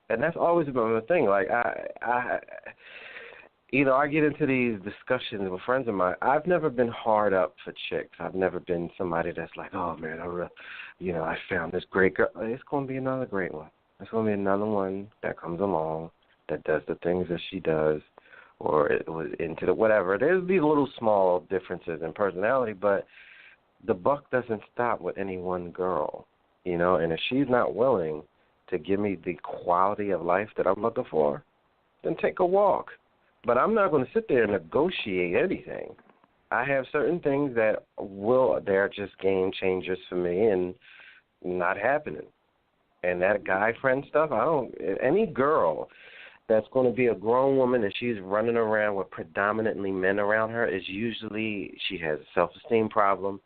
And that's always been the thing. Like, I get into these discussions with friends of mine. I've never been hard up for chicks. I've never been somebody that's like, oh, man, I found this great girl. It's going to be another great one. It's going to be another one that comes along that does the things that she does, or it was into the whatever. There's these little small differences in personality, but the buck doesn't stop with any one girl, and if she's not willing to give me the quality of life that I'm looking for, then take a walk. But I'm not going to sit there and negotiate anything. I have certain things that they're just game changers for me and not happening. And that guy friend stuff, any girl that's going to be a grown woman and she's running around with predominantly men around her is usually she has a self-esteem problem,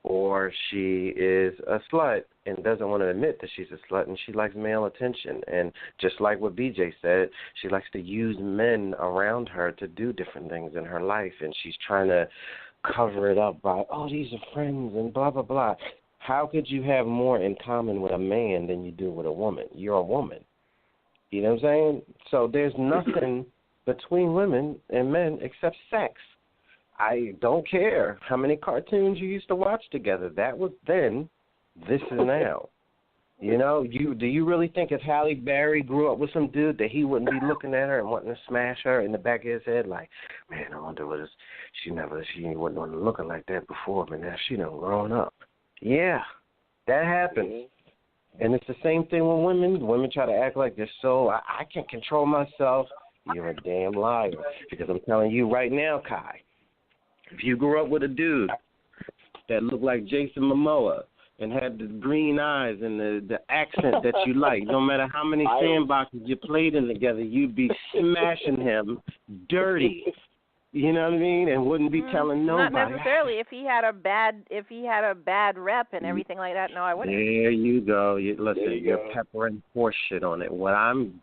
or she is a slut and doesn't want to admit that she's a slut, and she likes male attention. And just like what BJ said, she likes to use men around her to do different things in her life, and she's trying to cover it up by, oh, these are friends and blah, blah, blah. How could you have more in common with a man than you do with a woman? You're a woman. You know what I'm saying? So there's nothing between women and men except sex. I don't care how many cartoons you used to watch together. That was then. This is now. Do you really think if Halle Berry grew up with some dude that he wouldn't be looking at her and wanting to smash her in the back of his head like, man, I wonder what is, she wasn't on looking like that before, but now she done grown up. Yeah, that happens. And it's the same thing with women. Women try to act like they're so, I can't control myself. You're a damn liar. Because I'm telling you right now, Kai, if you grew up with a dude that looked like Jason Momoa and had the green eyes and the accent that you like, no matter how many sandboxes you played in together, you'd be smashing him dirty. You know what I mean? And wouldn't be telling nobody. Not necessarily. If he had a bad rep and everything like that, no, I wouldn't. There you go. You're peppering horse shit on it. What I'm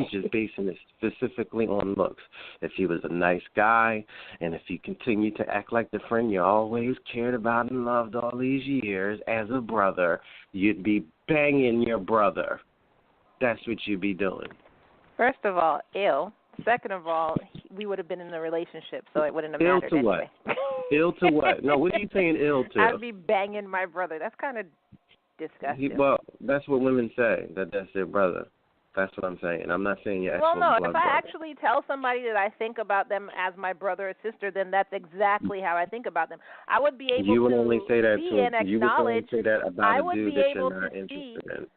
just basing it specifically on looks. If he was a nice guy, and if you continue to act like the friend you always cared about and loved all these years as a brother, you'd be banging your brother. That's what you'd be doing. First of all, ill. Second of all, we would have been in a relationship, so it wouldn't have mattered anyway. Ill to what? No, what are you saying ill to? I'd be banging my brother. That's kind of disgusting. Well, that's what women say, that's their brother. That's what I'm saying. I'm not saying your actual blood if I brother. actually tell somebody that I think about them as my brother or sister, then that's exactly how I think about them. I would be able you would to only say that see to, and acknowledge. You would only say that about a dude that you're not interested in.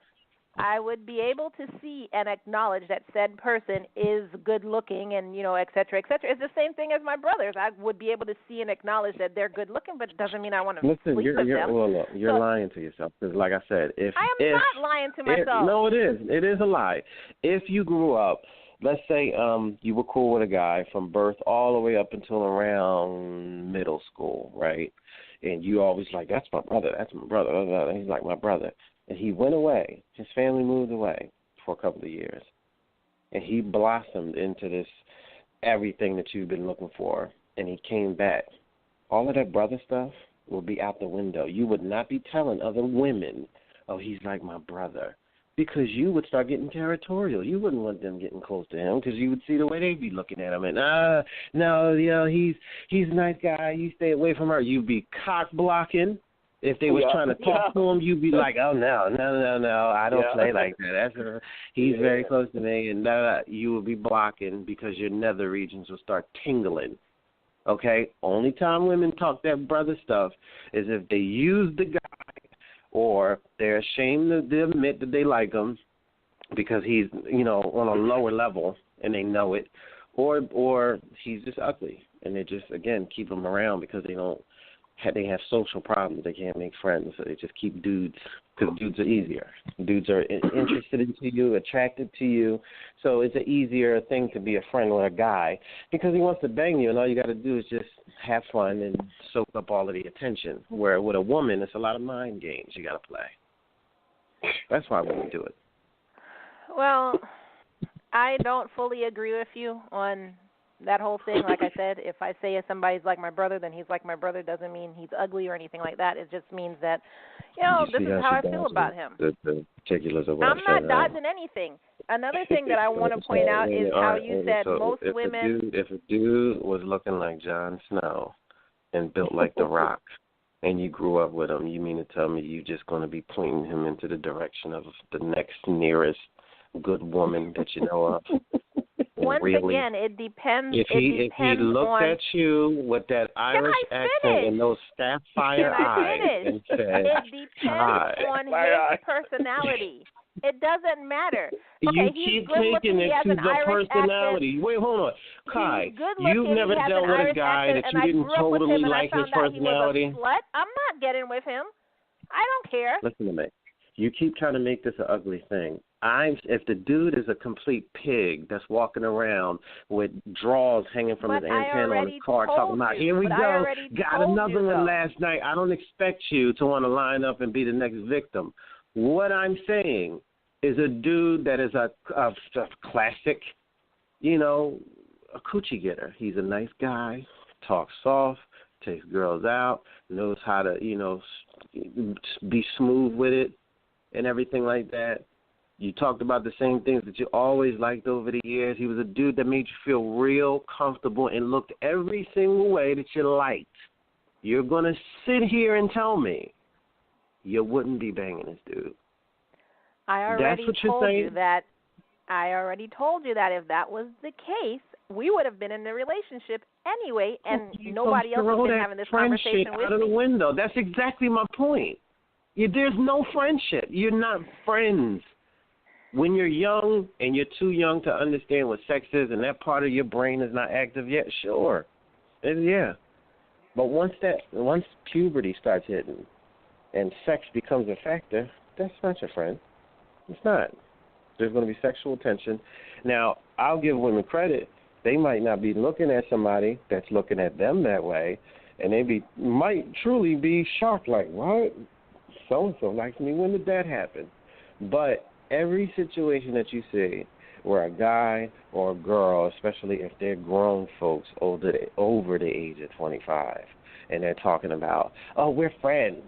I would be able to see and acknowledge that said person is good looking and, et cetera, et cetera. It's the same thing as my brothers. I would be able to see and acknowledge that they're good looking, but it doesn't mean I want to sleep with them. Well, look, you're lying to yourself because, like I said, I am not lying to myself. No, it is. It is a lie. If you grew up, let's say you were cool with a guy from birth all the way up until around middle school, right? And you always like, that's my brother. He's like my brother. And he went away. His family moved away for a couple of years. And he blossomed into this everything that you've been looking for. And he came back. All of that brother stuff will be out the window. You would not be telling other women, oh, he's like my brother. Because you would start getting territorial. You wouldn't want them getting close to him because you would see the way they'd be looking at him. And, no, he's a nice guy. You stay away from her. You'd be cock blocking. If they was trying to talk to him, you'd be like, oh, no, I don't play like that. He's very close to me, and you would be blocking because your nether regions will start tingling. Okay? Only time women talk that brother stuff is if they use the guy or they're ashamed to admit that they like him because he's, on a lower level and they know it, or he's just ugly, and they just, again, keep him around because they don't they have social problems. They can't make friends, so they just keep dudes because dudes are easier. Dudes are interested into you, attracted to you, so it's an easier thing to be a friend with a guy because he wants to bang you, and all you got to do is just have fun and soak up all of the attention. Where with a woman, it's a lot of mind games you got to play. That's why women do it. Well, I don't fully agree with you on that whole thing. Like I said, if I say somebody's like my brother, then he's like my brother doesn't mean he's ugly or anything like that. It just means that, this is how I feel about him. The particulars of what I'm not dodging anything. Another thing that I want to point out is how you said most women. If a dude was looking like Jon Snow and built like The Rock, and you grew up with him, you mean to tell me you're just going to be pointing him into the direction of the next nearest good woman that you know of? Once again, it depends. If he looked at you with that Irish accent and those sapphire eyes and said, it depends on his personality. It doesn't matter. Okay, you keep taking it to the personality. Wait, hold on. Kai, you've never dealt with a guy that you didn't totally like his personality? I'm not getting with him. I don't care. Listen to me. You keep trying to make this an ugly thing. If the dude is a complete pig that's walking around with drawers hanging from his antenna on his car talking about, here we go, got another one last night, I don't expect you to want to line up and be the next victim. What I'm saying is a dude that is a classic, a coochie getter. He's a nice guy, talks soft, takes girls out, knows how to, be smooth with it and everything like that. You talked about the same things that you always liked over the years. He was a dude that made you feel real comfortable and looked every single way that you liked. You're going to sit here and tell me you wouldn't be banging this dude. I already told you that if that was the case, we would have been in a relationship anyway, and nobody else would have been having this conversation with me. Out of the window. That's exactly my point. There's no friendship. You're not friends. When you're young and you're too young to understand what sex is and that part of your brain is not active yet, sure. Yeah. But once puberty starts hitting and sex becomes a factor, that's not your friend. It's not. There's going to be sexual tension. Now, I'll give women credit. They might not be looking at somebody that's looking at them that way, and they might truly be shocked, like, what? So-and-so likes me. When did that happen? But every situation that you see where a guy or a girl, especially if they're grown folks over the age of 25, and they're talking about, oh, we're friends,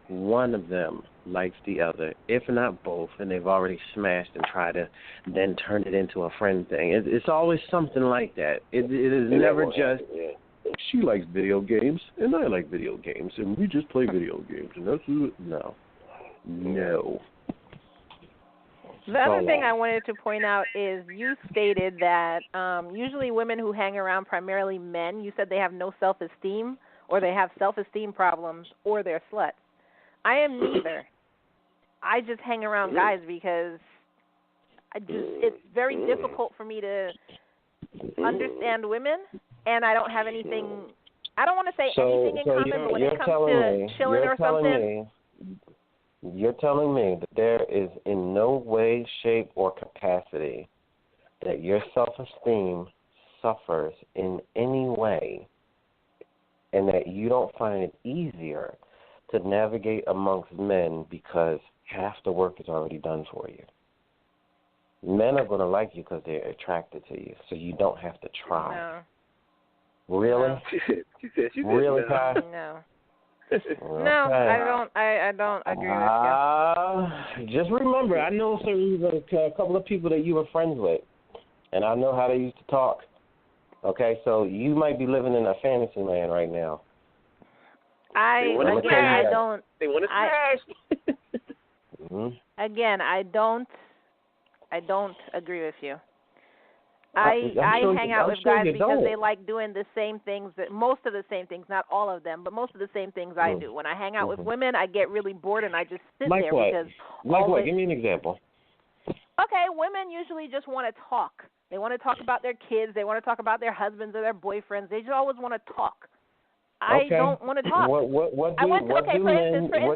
one of them likes the other, if not both, and they've already smashed and tried to then turn it into a friend thing. It's always something like that. It is never just, she likes video games, and I like video games, and we just play video games, and that's no. The other thing I wanted to point out is you stated that usually women who hang around primarily men, you said they have no self-esteem or they have self-esteem problems or they're sluts. I am neither. I just hang around guys because it's very difficult for me to understand women, and I don't have anything, I don't want to say anything in common, but when it comes to chilling or something. You're telling me that there is in no way, shape, or capacity that your self-esteem suffers in any way and that you don't find it easier to navigate amongst men because half the work is already done for you. Men are going to like you because they're attracted to you, so you don't have to try. No. Really? No. She said really, Kai? No. Okay. No, I don't agree with you. Just remember, I know a couple of people that you were friends with, and I know how they used to talk. Okay, so you might be living in a fantasy land right now. They want to smash. Again, I don't agree with you. I hang out with guys because they like doing the same things, most of the same things, not all of them, but most of the same things I do. When I hang out with women, I get really bored and I just sit there because. Like what? Give me an example. Okay, women usually just want to talk. They want to talk about their kids. They want to talk about their husbands or their boyfriends. They just always want to talk. I don't want to talk. What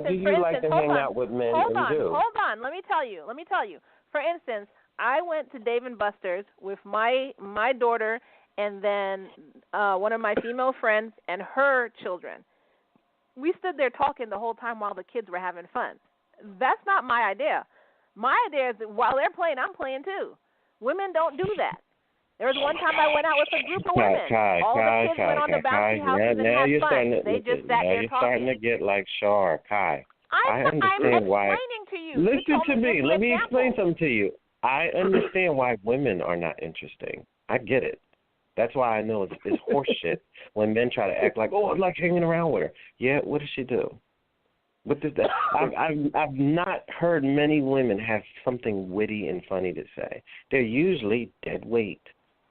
do you like to hang out with men and do? Hold on. Let me tell you. For instance, I went to Dave & Buster's with my daughter and then one of my female friends and her children. We stood there talking the whole time while the kids were having fun. That's not my idea. My idea is that while they're playing, I'm playing too. Women don't do that. There was one time I went out with a group of women. All the kids went on the bouncy houses and had fun. They just sat there talking. You're starting to get like Char, Kai. I understand I'm why. explaining to you. Listen to me. Let me explain something to you. I understand why women are not interesting. I get it. That's why I know it's horse shit when men try to act like, oh, I like hanging around with her. Yeah, what does she do? What does that? I've not heard many women have something witty and funny to say. They're usually dead weight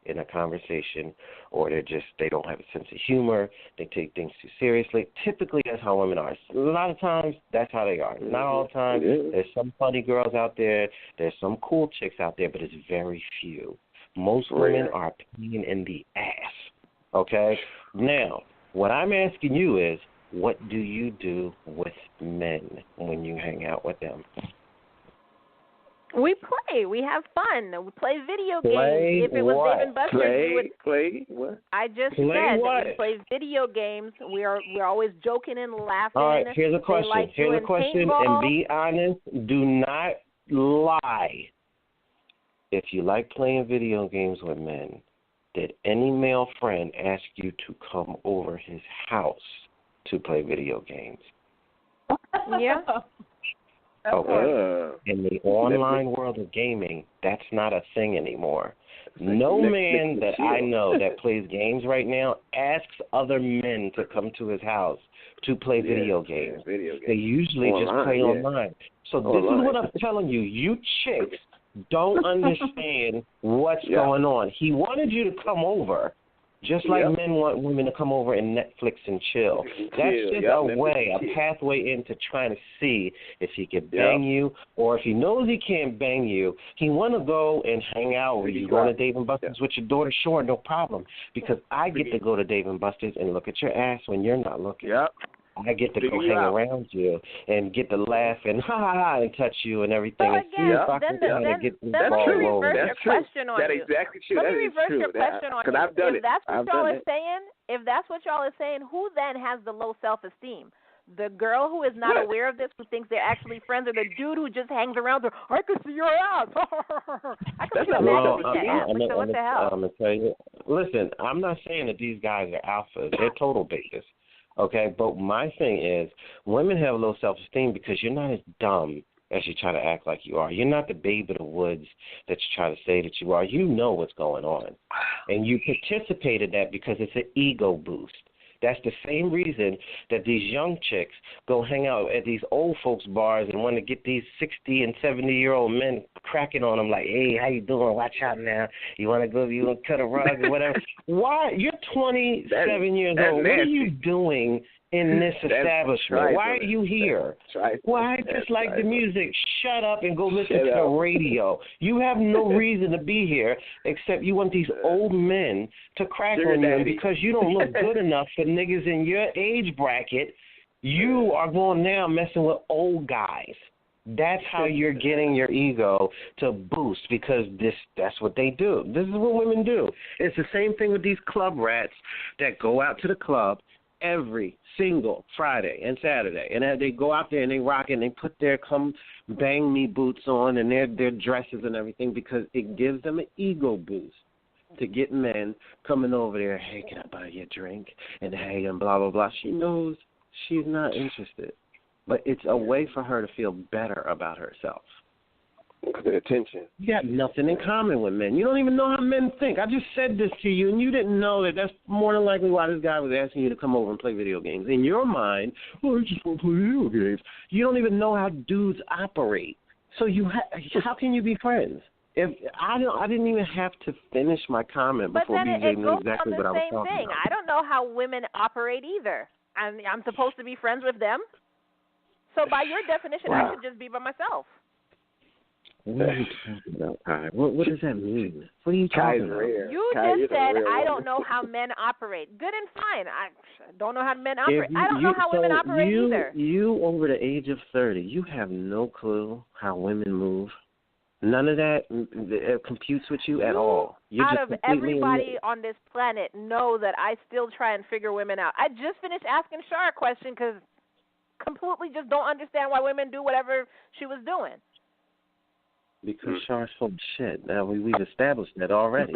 in a conversation, or they don't have a sense of humor. They take things too seriously. Typically, that's how women are. A lot of times, that's how they are. Not all the time. There's some funny girls out there. There's some cool chicks out there, but it's very few. Most women are a pain in the ass. Okay? Now, what I'm asking you is, what do you do with men when you hang out with them? We play. We have fun. We play video games. If it was Dave & Buster's, play what? I just said that we play video games. We're always joking and laughing. All right, here's a question. And be honest. Do not lie. If you like playing video games with men, did any male friend ask you to come over his house to play video games? Yeah. Okay. In the online world of gaming, that's not a thing anymore. No man that I know that plays games right now asks other men to come to his house to play video games. They usually just play online. So this is what I'm telling you. You chicks don't understand what's going on. He wanted you to come over. Just like men want women to come over and Netflix and chill. That's just a pathway into trying to see if he can bang you, or if he knows he can't bang you, he want to go and hang out with you. Going to Dave & Buster's with your daughter, sure, no problem. Because I get to go to Dave & Buster's and look at your ass when you're not looking. I get to go hang around you and get to laugh and ha and touch you and everything. But again, let me reverse your question on you. Exactly true. Let me reverse your question on you. I've done if that's what y'all are saying, who then has the low self-esteem? The girl who is not aware of this, who thinks they're actually friends, or the dude who just hangs around her, I can see your ass. I can see your ass. So what the hell? I'm going to tell you. Listen, I'm not saying that these guys are alphas. They're total betas. Okay, but my thing is, women have low self-esteem because you're not as dumb as you try to act like you are. You're not the babe of the woods that you try to say that you are. You know what's going on. And you participate in that because it's an ego boost. That's the same reason that these young chicks go hang out at these old folks' bars and want to get these 60 and 70-year-old men cracking on them like, hey, how you doing? Watch out now. You want to cut a rug or whatever. Why? You're 27 years old. What are you doing in this establishment? Why are you here? Why just like the music? Shut up and go listen to the radio. You have no reason to be here except you want these old men to crack on you, and because you don't look good enough for niggas in your age bracket, you are going now messing with old guys. That's how you're getting your ego to boost, because that's what they do. This is what women do. It's the same thing with these club rats that go out to the club every single Friday and Saturday, and they go out there and they rock and they put their come bang me boots on and their dresses and everything, because it gives them an ego boost to get men coming over there. Hey, can I buy you a drink? And hey, and blah blah blah. She knows she's not interested, but it's a way for her to feel better about herself. The attention. You got nothing in common with men. You don't even know how men think. I just said this to you, and you didn't know that. That's more than likely why this guy was asking you to come over and play video games. In your mind, I just want to play video games. You don't even know how dudes operate. So how can you be friends? If I didn't even have to finish my comment before BJ knew exactly what I was talking about. I don't know how women operate either. I'm supposed to be friends with them. So by your definition, I should just be by myself. What are you talking about, Kai? What does that mean? What are you talking about? You just said, I don't know how men operate. Good and fine. I don't know how men operate. I don't know how women operate either. You, over the age of 30, you have no clue how women move. None of that computes with you at all. You're out just of everybody on this planet, know that I still try and figure women out. I just finished asking Char a question because completely just don't understand why women do whatever she was doing. Because Char's full of shit. Now we've established that already.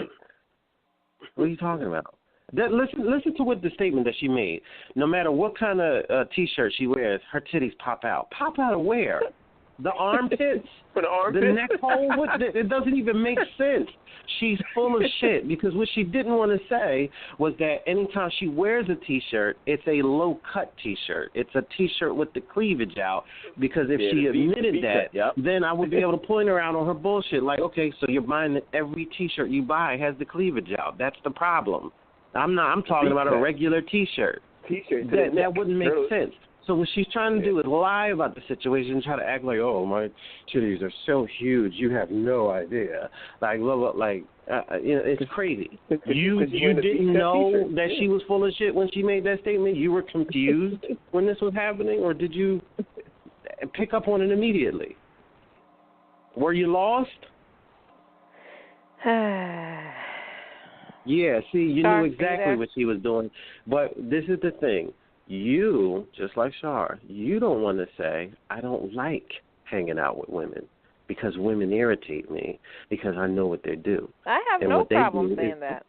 What are you talking about? Listen to what the statement that she made. No matter what kind of T-shirt she wears, her titties pop out. Pop out of where? The armpits? The neck hole? It doesn't even make sense. She's full of shit because what she didn't want to say was that anytime she wears a T-shirt, it's a low-cut T-shirt. It's a T-shirt with the cleavage out because if she admitted that, then I would be able to point her out on her bullshit. Like, okay, so you're buying every T-shirt you buy has the cleavage out. That's the problem. I'm talking about a regular T-shirt. That wouldn't make sense. So what she's trying to do is lie about the situation and try to act like, oh, my titties are so huge, you have no idea. Like, it's crazy. You didn't know that she was full of shit when she made that statement? You were confused when this was happening, or did you pick up on it immediately? Were you lost? Yeah, see, you knew exactly what she was doing. But this is the thing. You, just like Char, you don't want to say, I don't like hanging out with women because women irritate me because I know what they do. I have no problem saying that.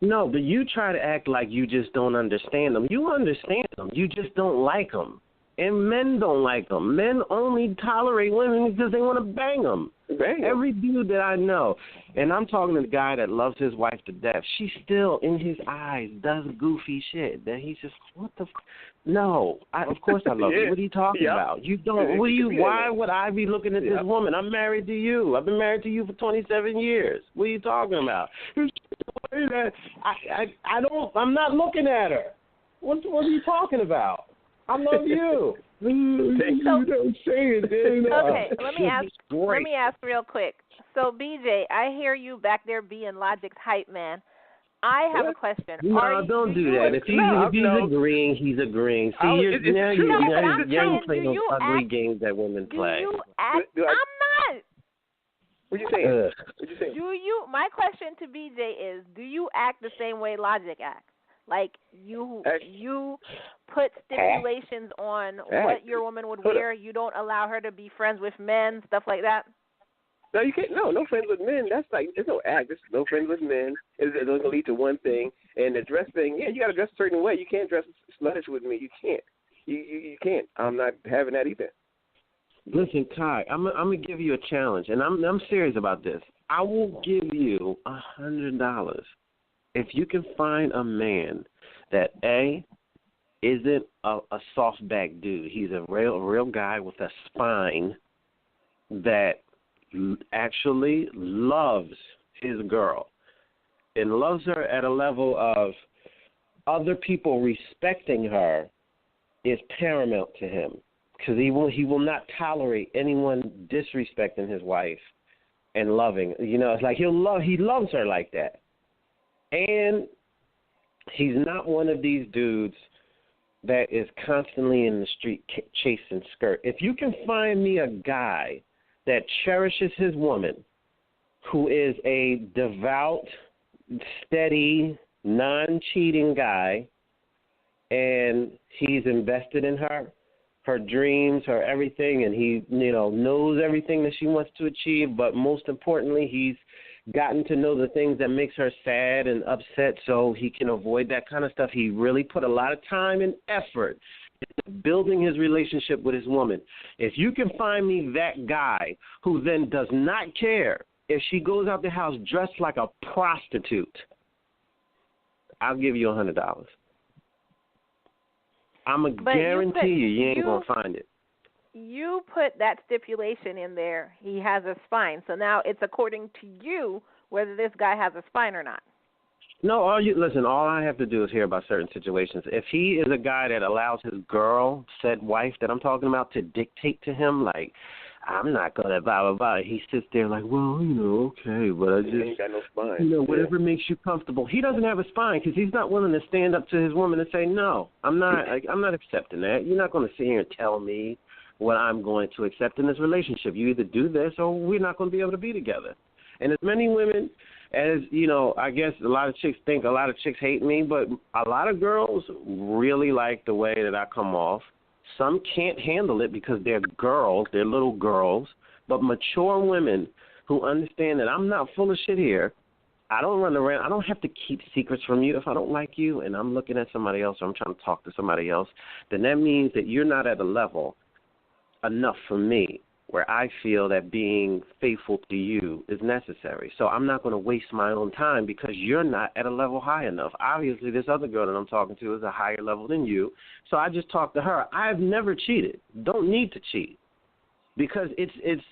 No, but you try to act like you just don't understand them. You understand them. You just don't like them. And men don't like them. Men only tolerate women because they want to bang them. Every dude that I know, and I'm talking to the guy that loves his wife to death, she still, in his eyes, does goofy shit. Then he's just, what the No, of course I love you. What are you talking about? You don't. Why would I be looking at this woman? I'm married to you. I've been married to you for 27 years. What are you talking about? I'm not looking at her. What are you talking about? I love you. You don't say it. Okay, let me ask real quick. So, BJ, I hear you back there being Logic's hype man. I have a question. No, don't do that. If he's agreeing, he's agreeing. See, you're playing those ugly games that women play. I'm not. What you saying? My question to BJ is, do you act the same way Logic acts? Like you put stipulations on what your woman would wear. You don't allow her to be friends with men, stuff like that. No, you can't. No friends with men. That's like, there's no act. There's no friends with men. It's going to lead to one thing. And the dress thing, you got to dress a certain way. You can't dress sluttish with me. You can't. You can't. I'm not having that either. Listen, Kai, I'm gonna give you a challenge, and I'm serious about this. I will give you $100 if you can find a man that isn't a soft back dude. He's a real guy with a spine that actually loves his girl and loves her at a level of other people respecting her is paramount to him, because he will not tolerate anyone disrespecting his wife and loving. It's like he loves her like that. And he's not one of these dudes that is constantly in the street chasing skirt. If you can find me a guy that cherishes his woman, who is a devout, steady, non-cheating guy, and he's invested in her dreams, her everything, and he knows everything that she wants to achieve, but most importantly, he's gotten to know the things that makes her sad and upset so he can avoid that kind of stuff. He really put a lot of time and effort into building his relationship with his woman. If you can find me that guy who then does not care if she goes out the house dressed like a prostitute, I'll give you $100. I'm going to guarantee you ain't going to find it. You put that stipulation in there, he has a spine. So now it's according to you whether this guy has a spine or not. No, all I have to do is hear about certain situations. If he is a guy that allows his girl, said wife that I'm talking about, to dictate to him, like, I'm not gonna blah blah blah. He sits there like, well, okay, but I just, he ain't got no spine. Whatever makes you comfortable. He doesn't have a spine because he's not willing to stand up to his woman and say, no, I'm not accepting that. You're not going to sit here and tell me what I'm going to accept in this relationship. You either do this or we're not going to be able to be together. And as many women as, I guess a lot of chicks think a lot of chicks hate me, but a lot of girls really like the way that I come off. Some can't handle it because they're girls, they're little girls, but mature women who understand that I'm not full of shit here. I don't run around. I don't have to keep secrets from you. If I don't like you and I'm looking at somebody else or I'm trying to talk to somebody else, then that means that you're not at a level enough for me where I feel that being faithful to you is necessary. So I'm not going to waste my own time because you're not at a level high enough. Obviously, this other girl that I'm talking to is a higher level than you, so I just talked to her. I've never cheated. Don't need to cheat because it's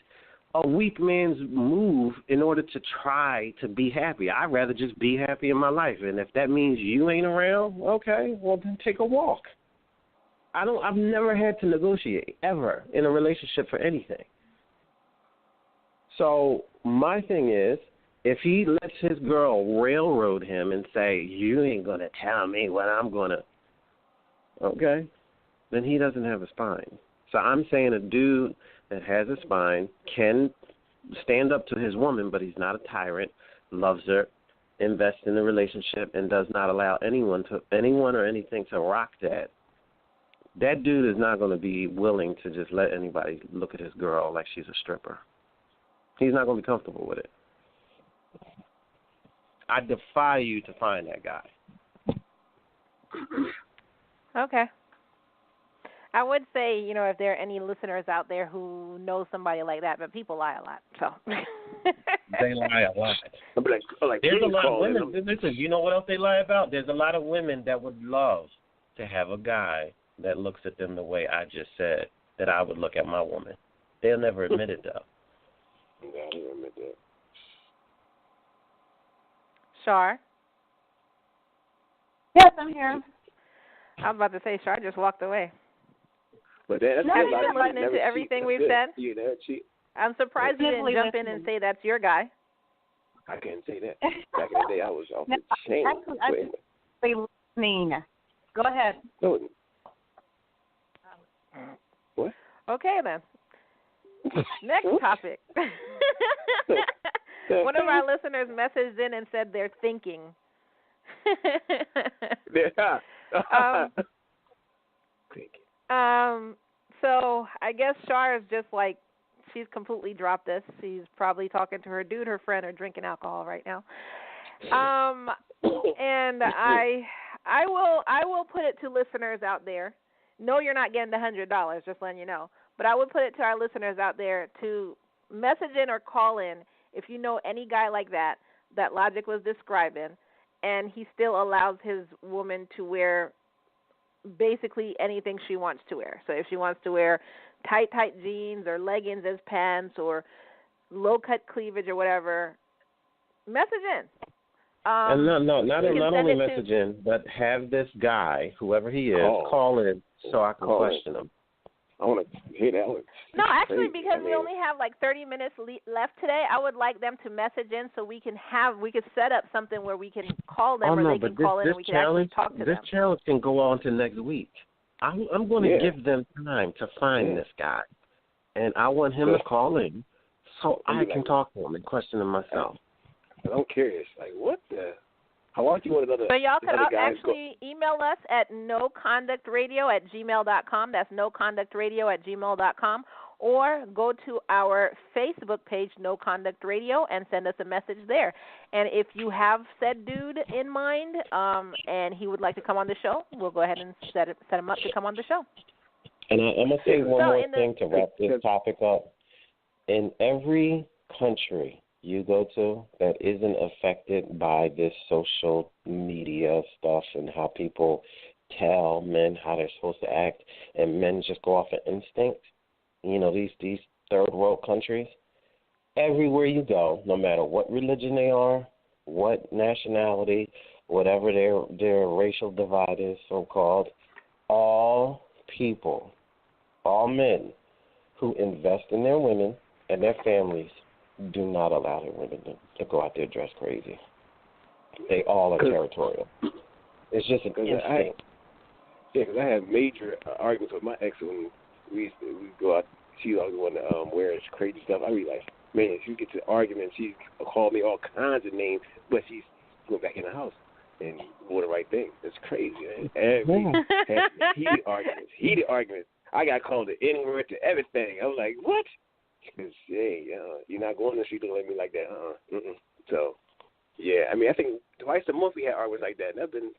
a weak man's move in order to try to be happy. I'd rather just be happy in my life, and if that means you ain't around, okay, well, then take a walk. I've never had to negotiate ever in a relationship for anything. So my thing is, if he lets his girl railroad him and say, you ain't going to tell me what I'm going to, okay, then he doesn't have a spine. So I'm saying a dude that has a spine can stand up to his woman, but he's not a tyrant, loves her, invests in the relationship, and does not allow anyone or anything to rock that. That dude is not going to be willing to just let anybody look at his girl like she's a stripper. He's not going to be comfortable with it. I defy you to find that guy. Okay. I would say, if there are any listeners out there who know somebody like that, but people lie a lot, so. They lie a lot. Like there's a lot of women. Listen, you know what else they lie about? There's a lot of women that would love to have a guy that looks at them the way I just said that I would look at my woman. They'll never admit it, though. Yeah, I didn't admit that. Char? Yes, I'm here. I was about to say, Char just walked away. But that's have you been listening to everything we've said? You never cheat. I'm surprised you didn't jump in and say that's your guy. I can't say that. Back in the day, I was off the chain. Actually, listening. Go ahead. No. What? Okay, then. Next topic. One of our listeners messaged in and said they're thinking. Yeah. So I guess Char is just like, she's completely dropped this. She's probably talking to her dude, her friend, or drinking alcohol right now. And I will put it to listeners out there. No, you're not getting the $100, just letting you know. But I would put it to our listeners out there to message in or call in if you know any guy like that Logic was describing, and he still allows his woman to wear basically anything she wants to wear. So if she wants to wear tight jeans or leggings as pants or low-cut cleavage or whatever, message in. And not only message in, but have this guy, whoever he is, call in so I can question him. I want to hear that one. No, actually, because we only have like 30 minutes left today, I would like them to message in so we could set up something where we can call them or they can call in and we can actually talk to them. This challenge can go on to next week. I'm going to give them time to find this guy, and I want him to call in so I can talk to him and question him myself. I'm curious, like, what the? How are you want another? So y'all can actually email us at noconductradio@gmail.com. That's noconductradio@gmail.com. Or go to our Facebook page, No Conduct Radio, and send us a message there. And if you have said dude in mind and he would like to come on the show, we'll go ahead and set him up to come on the show. And I'm going to say one more thing to wrap this topic up. In every country you go to that isn't affected by this social media stuff and how people tell men how they're supposed to act, and men just go off of instinct, these third world countries, everywhere you go, no matter what religion they are, what nationality, whatever their racial divide is, so-called, all people, all men who invest in their women and their families do not allow their women to go out there dressed crazy. They all are territorial. It's just an instinct. Because I had major arguments with my ex when we go out. She always wanted to wear crazy stuff. I be like, man, she get to argument. She called me all kinds of names, but she's going back in the house and doing the right thing. It's crazy, man. Heated arguments. I got called the N-word to everything. I was like, what? Because, hey, you're not going to the street to let me like that. So, yeah, I mean, I think twice a month we had arguments like that. And that's been,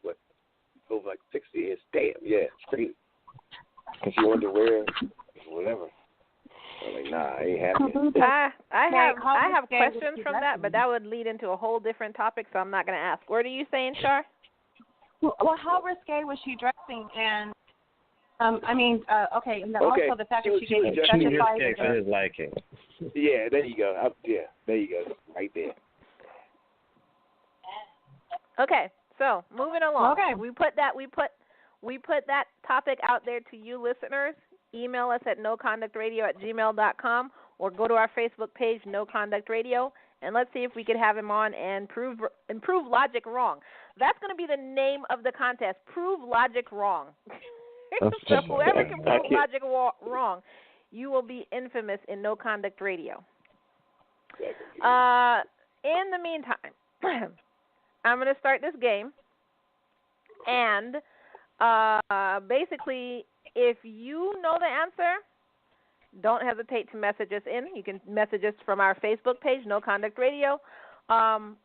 over like 6 years. Damn, yeah, it's crazy. Because she wanted to wear whatever. I'm like, nah, I ain't happening. I have questions from that, but that would lead into a whole different topic, so I'm not going to ask. What are you saying, Char? Well, how risque was she dressing? And okay, and then also the fact that she didn't specify for his liking. Yeah, there you go. There you go. Right there. Okay, so moving along. Okay. We put that topic out there to you listeners. Email us at noconductradio@gmail.com or go to our Facebook page, No Conduct Radio, and let's see if we could have him on and prove Logic wrong. That's going to be the name of the contest. Prove Logic wrong. So whoever can prove Logic wrong, you will be infamous in No Conduct Radio. In the meantime, I'm going to start this game, and basically, if you know the answer, don't hesitate to message us in. You can message us from our Facebook page, No Conduct Radio,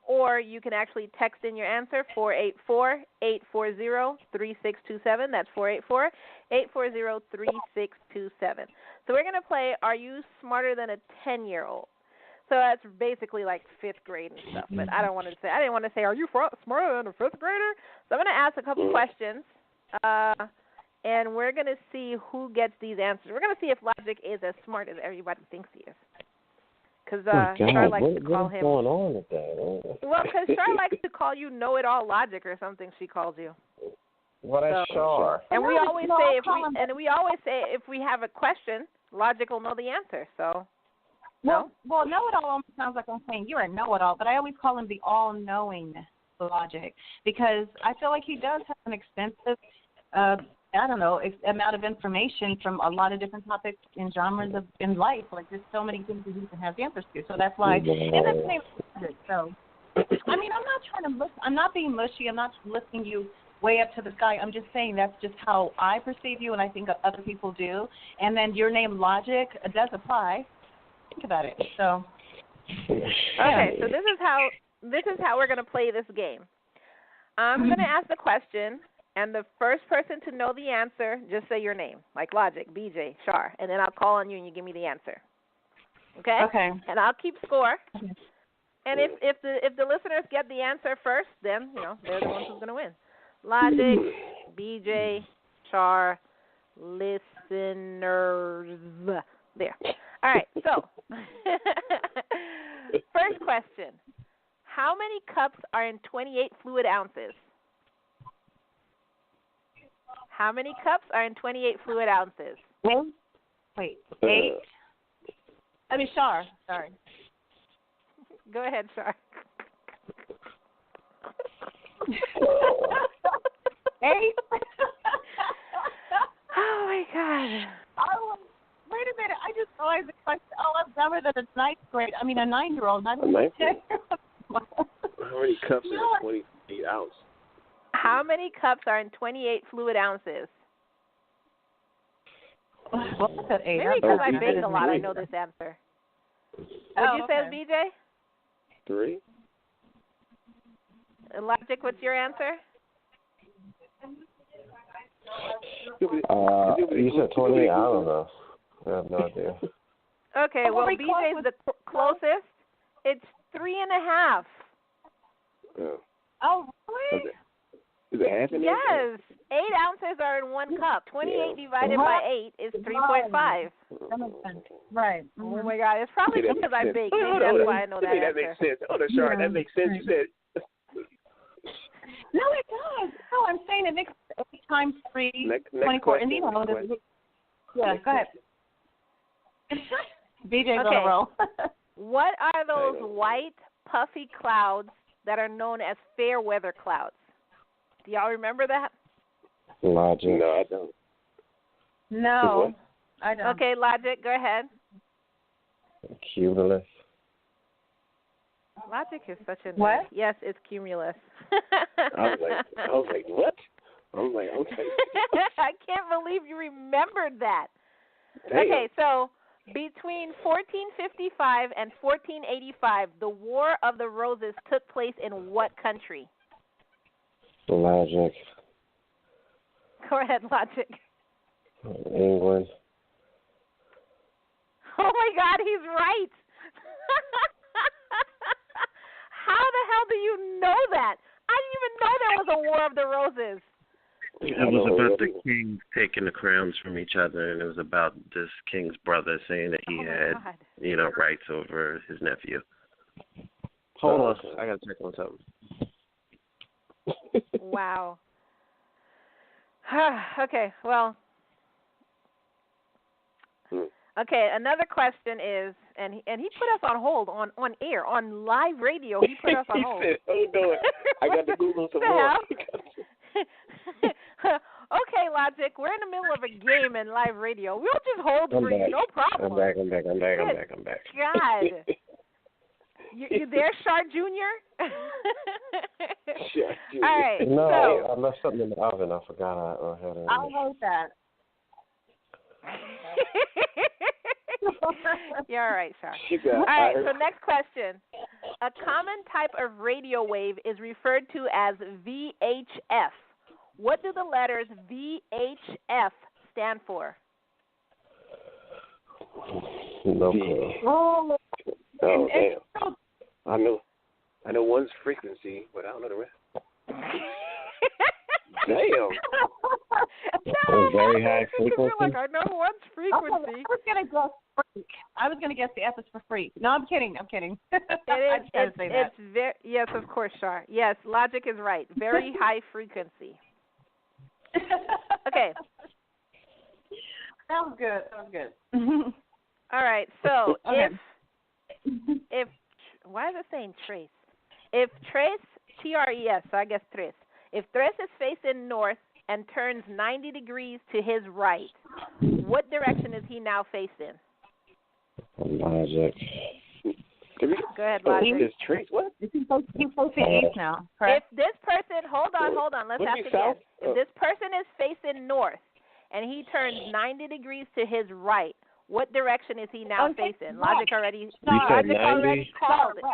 or you can actually text in your answer, 484-840-3627. That's 484-840-3627. So we're going to play Are You Smarter Than a 10-Year-Old? So that's basically like 5th grade and stuff. But I didn't want to say, are you smarter than a 5th grader? So I'm going to ask a couple questions. And we're going to see who gets these answers. We're going to see if Logic is as smart as everybody thinks he is. Because Char likes to call him. What's going on with that? Well, because Char likes to call you know-it-all Logic or something. She calls you. Well, that's Char. And we always say if we have a question, Logic will know the answer. So. Well, know-it-all almost sounds like I'm saying you're a know-it-all, but I always call him the all-knowing Logic because I feel like he does have an extensive amount of information from a lot of different topics and genres in life. Like, there's so many things that he can have answers to. So that's why, and that's the name of it. So, I mean, I'm not being mushy. I'm not lifting you way up to the sky. I'm just saying that's just how I perceive you, and I think other people do. And then your name, Logic, does apply. Think about it. So. Okay, so this is how we're going to play this game. I'm going to ask the question. And the first person to know the answer, just say your name, like Logic, BJ, Char, and then I'll call on you and you give me the answer. Okay? Okay. And I'll keep score. And if the listeners get the answer first, then they're the ones who's gonna win. Logic, BJ, Char, listeners. There. All right. So, first question: how many cups are in 28 fluid ounces? How many cups are in 28 fluid ounces? Wait, 8? I mean, Char. Sorry. Go ahead, Char. 8? Oh, my God. Oh, wait a minute. I just realized the question. Oh, I'm dumber than a 9-year-old. Not even a 10-year-old. How many cups in a 28 ounce? How many cups are in 28 fluid ounces? Well, I said 8. Maybe because I baked a lot, I know this answer. What'd you say, BJ? 3. Logic, what's your answer? You said 28. I don't know. I have no idea. Okay, well, BJ's the closest. It's 3.5. Oh, really? Is it half in Yes. 8 ounces are in 1 cup. 28 divided by 8 is 3.5. That makes sense. Right. Oh, my God. It's probably because I baked. That's why I know that answer. That makes sense. Oh, no, Char, that makes sense. You said. No, it does. No, I'm saying it makes 8 times 3, next 24. question. And, go ahead. BJ's on Okay. a roll. What are those white, puffy clouds that are known as fair weather clouds? Do y'all remember that? Logic. No, I don't. No, I don't. Okay, Logic, go ahead. Cumulus. Logic is such a nerd. What? Yes, it's cumulus. I was like, what? I'm like, okay. I can't believe you remembered that. Damn. Okay, so between 1455 and 1485, the War of the Roses took place in what country? Logic. Go ahead, Logic. England. Oh my God, he's right. How the hell do you know that? I didn't even know there was a War of the Roses. It was about the kings taking the crowns from each other, and it was about this king's brother saying that he had, God. rights over his nephew. Hold on, I gotta check on something. Wow. Okay, well. Okay, another question is, and he put us on hold on air, on live radio. He put us on hold. He said, "Oh no, I got to Google some more." Okay, Logic, we're in the middle of a game in live radio. We'll just hold I'm for back. you, no problem. I'm back. God. You there, Char Jr.? Sure, All right, No, so. I left something in the oven. I forgot I had it. I'll vote that. You're all right, Char. All right, so next question. A common type of radio wave is referred to as VHF. What do the letters VHF stand for? No clue. Oh, damn. I know one's frequency, but I don't know the rest. Damn. No, very high frequency. Like, I know one's frequency. I was gonna go freak. I was gonna guess the F is for freak. No, I'm kidding. It is. It's very. Yes, of course, Char. Yes, Logic is right. Very high frequency. Okay. That was good. All right. So okay. if why is it saying trace? If trace, T-R-E-S, so I guess trace. If Tres is facing north and turns 90 degrees to his right, what direction is he now facing? Logic. Go ahead, Logic. Is Trace what? He's facing east now, correct? If this person, hold on, let's ask again. If this person is facing north and he turns 90 degrees to his right, what direction is he now facing? Logic already called it.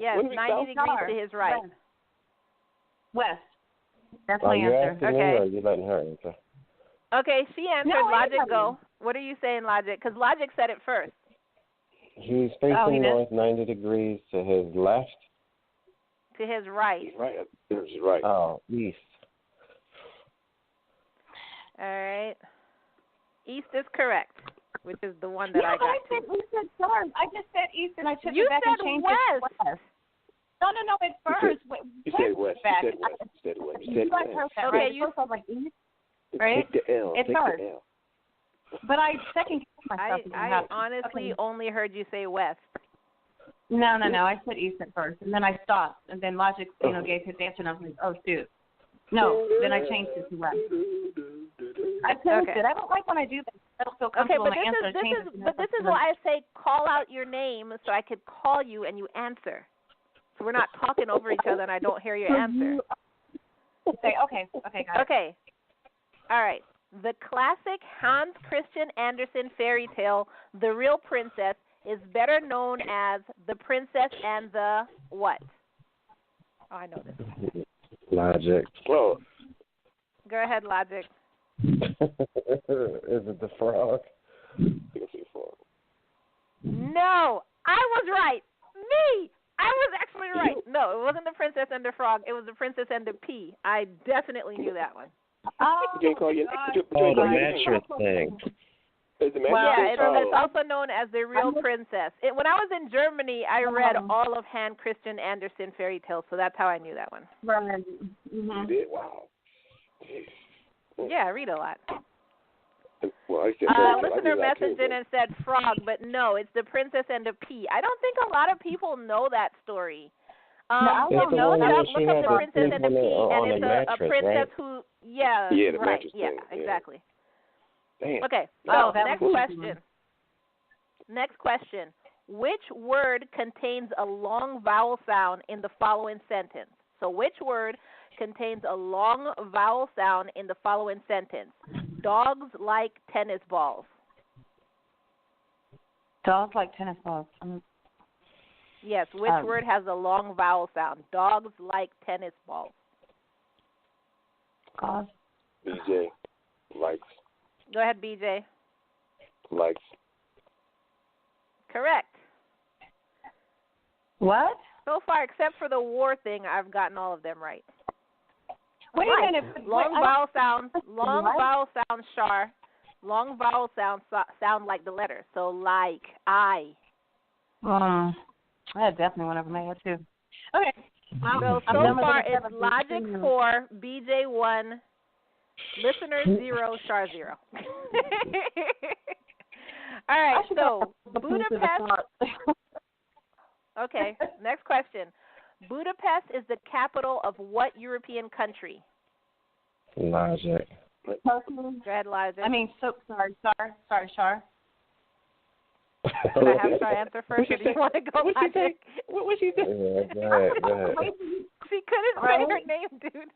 Yes, 90 degrees to his right. West. That's my answer. Okay. Or are you letting her answer? Okay, she answered. Logic, go. What are you saying, Logic? Because Logic said it first. He's facing north 90 degrees to his left. To his right. He's right. He's right. Oh, east. All right. East is correct, which is the one that I got. I said sorry. I just said east, and I took it back and changed west. it to west. No, it's first. You said west. You said west. Okay, you said like east, right? Take the L. It's first. But I second myself. I honestly only heard you say west. No. I said east at first, and then I stopped, and then Logic, gave his answer, and I was like, oh shoot. No, then I changed it to west. I changed it. I don't like when I do that. I don't feel comfortable when I answer. But this is why I say call out your name so I could call you and you answer. So we're not talking over each other and I don't hear your answer. Okay, got it. Okay. All right. The classic Hans Christian Andersen fairy tale, The Real Princess, is better known as The Princess and the what? Oh, I know this. Logic. Well, go ahead, Logic. Is it the frog? No, I was right. Me. I was actually right. No, it wasn't The Princess and the Frog. It was The Princess and the Pea. I definitely knew that one. You can't call you. The mattress thing. It's also known as The Real Princess. When I was in Germany, I read all of Hans Christian Andersen fairy tales, so that's how I knew that one. Right. You did? Wow. Yeah, I read a lot. Well, I said listener messaged in and said frog, but no, it's the Princess and the Pea. I don't think a lot of people know that story. I don't know that. Look up the Princess and the Pea, and it's a princess right? who, the right, mattress yeah, thing, exactly. Damn. Okay, so next question. Next question. Which word contains a long vowel sound in the following sentence? So which word contains a long vowel sound in the following sentence? Dogs like tennis balls. Dogs like tennis balls. Yes, which word has a long vowel sound? Dogs like tennis balls. BJ. Likes. Go ahead, BJ. Likes. Correct. What? So far, except for the war thing, I've gotten all of them right. Wait a minute. Long vowel sounds. Long vowel sounds. Char. Long vowel sounds sound like the letter. So like I. That definitely went over my head too. Okay. So far it's Logic 4, BJ 1, Listener 0, Char 0. All right. So Budapest. Okay. Next question. Budapest is the capital of what European country? Logic. Go ahead, Logic. Sorry, Char. Should I have Char answer first, or do you want to go, Logic? What was she saying? Yeah, go ahead. She couldn't say her name, dude.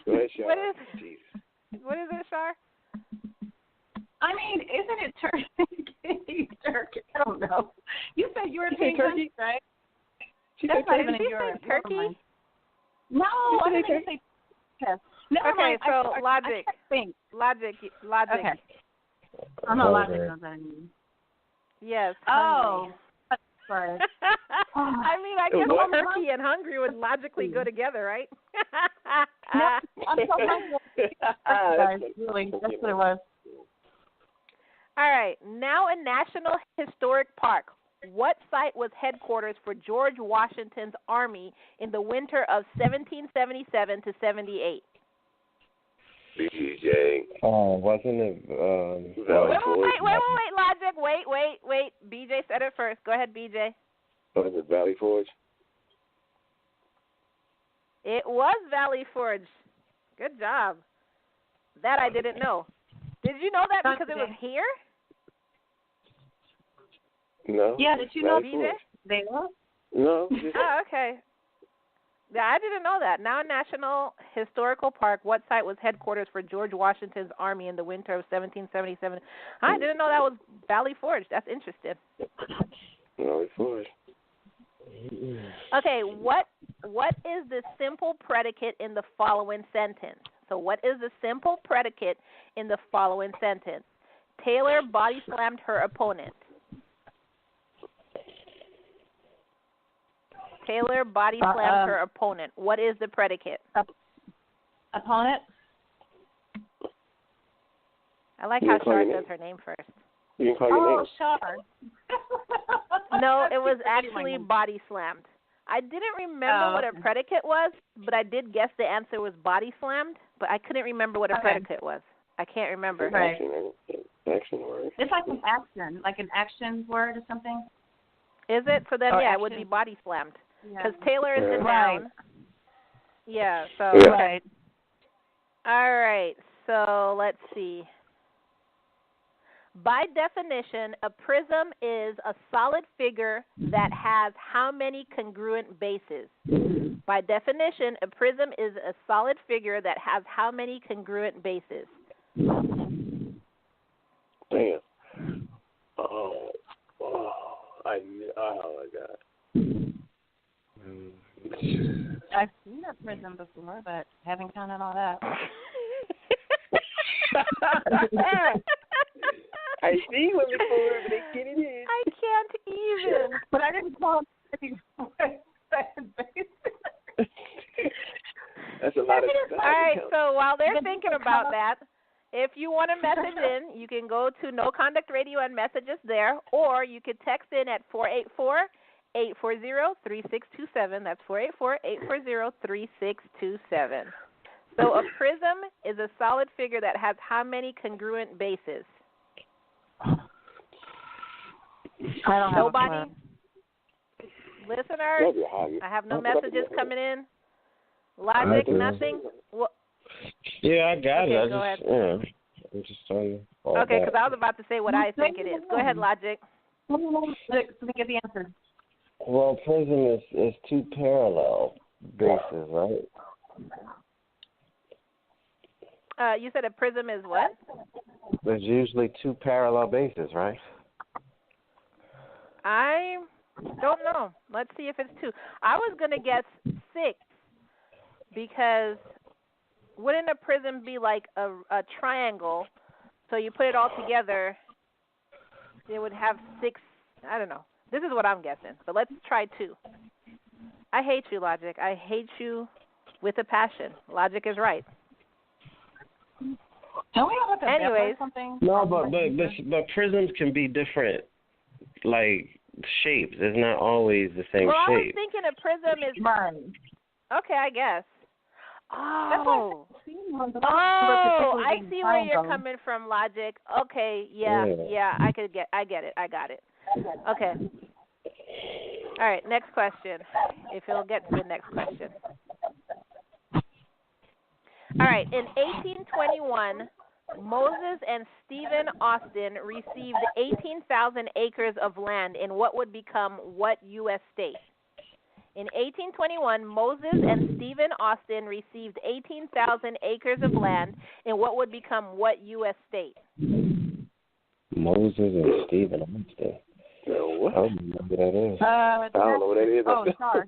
Go ahead, Char. What is it, Char? Isn't it Turkey? Turkey. I don't know. You said European country, right? That's not even in Europe. Turkey? No, I didn't say Turkey. Okay, so Logic. Logic. Okay. I know Logic knows that. Yes. Oh. Sorry. I guess Turkey and Hungary would logically go together, right? No, I'm so hungry. Really, that's what it was. All right. Now a National Historic Park. What site was headquarters for George Washington's Army in the winter of 1777 to 78? BJ. Oh, wasn't it? Wait, Logic. Wait. BJ said it first. Go ahead, BJ. Was it Valley Forge? It was Valley Forge. Good job. That I didn't know. Did you know that because it was here? No. Yeah, did you know BJ? They were? No. Oh, okay. Yeah, I didn't know that. Now National Historical Park, what site was headquarters for George Washington's Army in the winter of 1777? I didn't know that was Valley Forge. That's interesting. Valley Forge. Okay, what is the simple predicate in the following sentence? So what is the simple predicate in the following sentence? Taylor body slammed her opponent. Taylor body slammed her opponent. What is the predicate? Opponent? I like how Char says her name first. You can call your name. Char. No, it was actually body slammed. I didn't remember what a predicate was, but I did guess the answer was body slammed, but I couldn't remember what a predicate was. I can't remember. Right. Action word. It's like an action word or something. Is it? So then, it would be body slammed. Because Taylor is the noun. Yeah, so. Yeah. Right. All right, so let's see. By definition, a prism is a solid figure that has how many congruent bases? By definition, a prism is a solid figure that has how many congruent bases? Damn. Oh my God. I've seen a prism before, but haven't counted all that. I see women before, but they get it in. I can't even. But I didn't call it. That's a lot of. All right, so while they're thinking about that, if you want to message in, you can go to No Conduct Radio and message us there, or you could text in at 484-840-3627. That's 484-840-3627. So a prism is a solid figure that has how many congruent bases? I don't Nobody? Listeners? I have no messages coming in. Logic, nothing? Well, yeah, I got okay, it. Go ahead. Yeah, I'm just telling you. Okay, because I was about to say what I think it is. Go ahead, Logic. Let me get the answer. Well, prism is two parallel bases, right? You said a prism is what? There's usually two parallel bases, right? I don't know. Let's see if it's 2. I was going to guess 6 because wouldn't a prism be like a triangle? So you put it all together, it would have 6. I don't know. This is what I'm guessing. But let's try 2. I hate you, Logic. I hate you with a passion. Logic is right. Don't we have like a Anyways, or something? No, but prisms can be different, like shapes. It's not always the same well, shape. I was thinking a prism is okay, I guess. Oh, I see where you're coming from, Logic. Okay, yeah, I get it. I got it. Okay. All right, next question. If you'll get to the next question. All right, in 1821, Moses and Stephen Austin received 18,000 acres of land in what would become what U.S. state? In 1821, Moses and Stephen Austin received 18,000 acres of land in what would become what U.S. state? Moses and Stephen Austin. What? I don't know what that is. I don't know what that is. Oh, Char.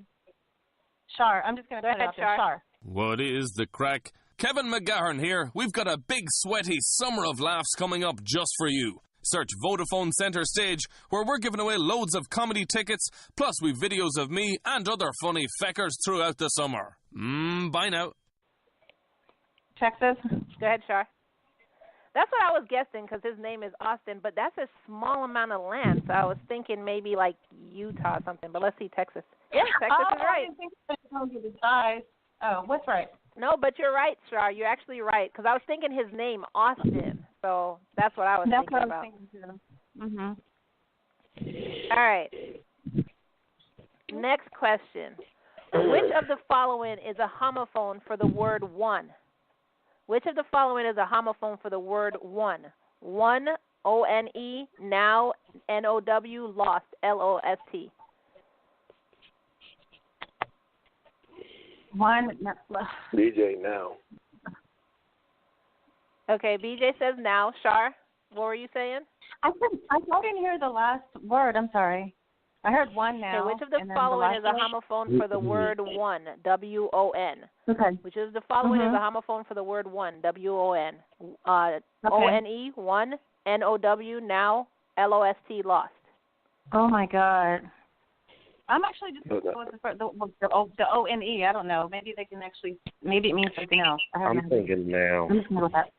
Char. I'm just going to put it out there. Char. What is the crack? Kevin McGahern here. We've got a big, sweaty summer of laughs coming up just for you. Search Vodafone Centre Stage, where we're giving away loads of comedy tickets, plus we've videos of me and other funny feckers throughout the summer. Bye now. Texas. Go ahead, Char. That's what I was guessing because his name is Austin, but that's a small amount of land, so I was thinking maybe like Utah or something. But let's see, Texas. Yeah, Texas is right. I didn't think it was the size. Oh, what's right? No, but you're right, Char. You're actually right because I was thinking his name, Austin. So that's what I was thinking about. That's what I was thinking too. All right. Next question. Which of the following is a homophone for the word one? Which of the following is a homophone for the word one? One, O-N-E, now, N-O-W, lost, L-O-S-T. One. DJ now. Okay, BJ says now. Char, what were you saying? I didn't hear the last word. I'm sorry. I heard one now. Okay, which of the following is a homophone for the word one? W-O-N. Okay. Which of the following is a homophone for the word one? W-O-N. O-N-E, one. N-O-W, now. L-O-S-T, lost. Oh, my God. I'm actually just going with the O-N-E. I don't know. Maybe they can actually, maybe it means something else. I'm thinking now. I'm just going to go with that.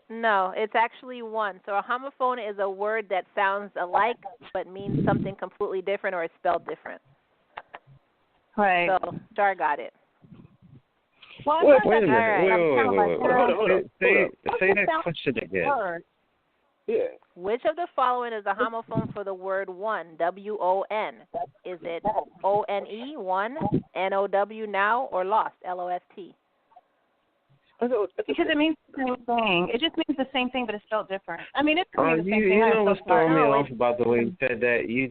No, it's actually one. So a homophone is a word that sounds alike but means something completely different or is spelled different. Right. So Char got it. Well, wait a minute. Wait. Say that question again. Yeah. Which of the following is a homophone for the word one? W-O-N. Is it O-N-E, one, N-O-W, now, or lost, L-O-S-T? Because it means the same thing. It just means the same thing, but it's spelled different. I mean, it's the same thing. You know what's throwing me off about the way you said that? You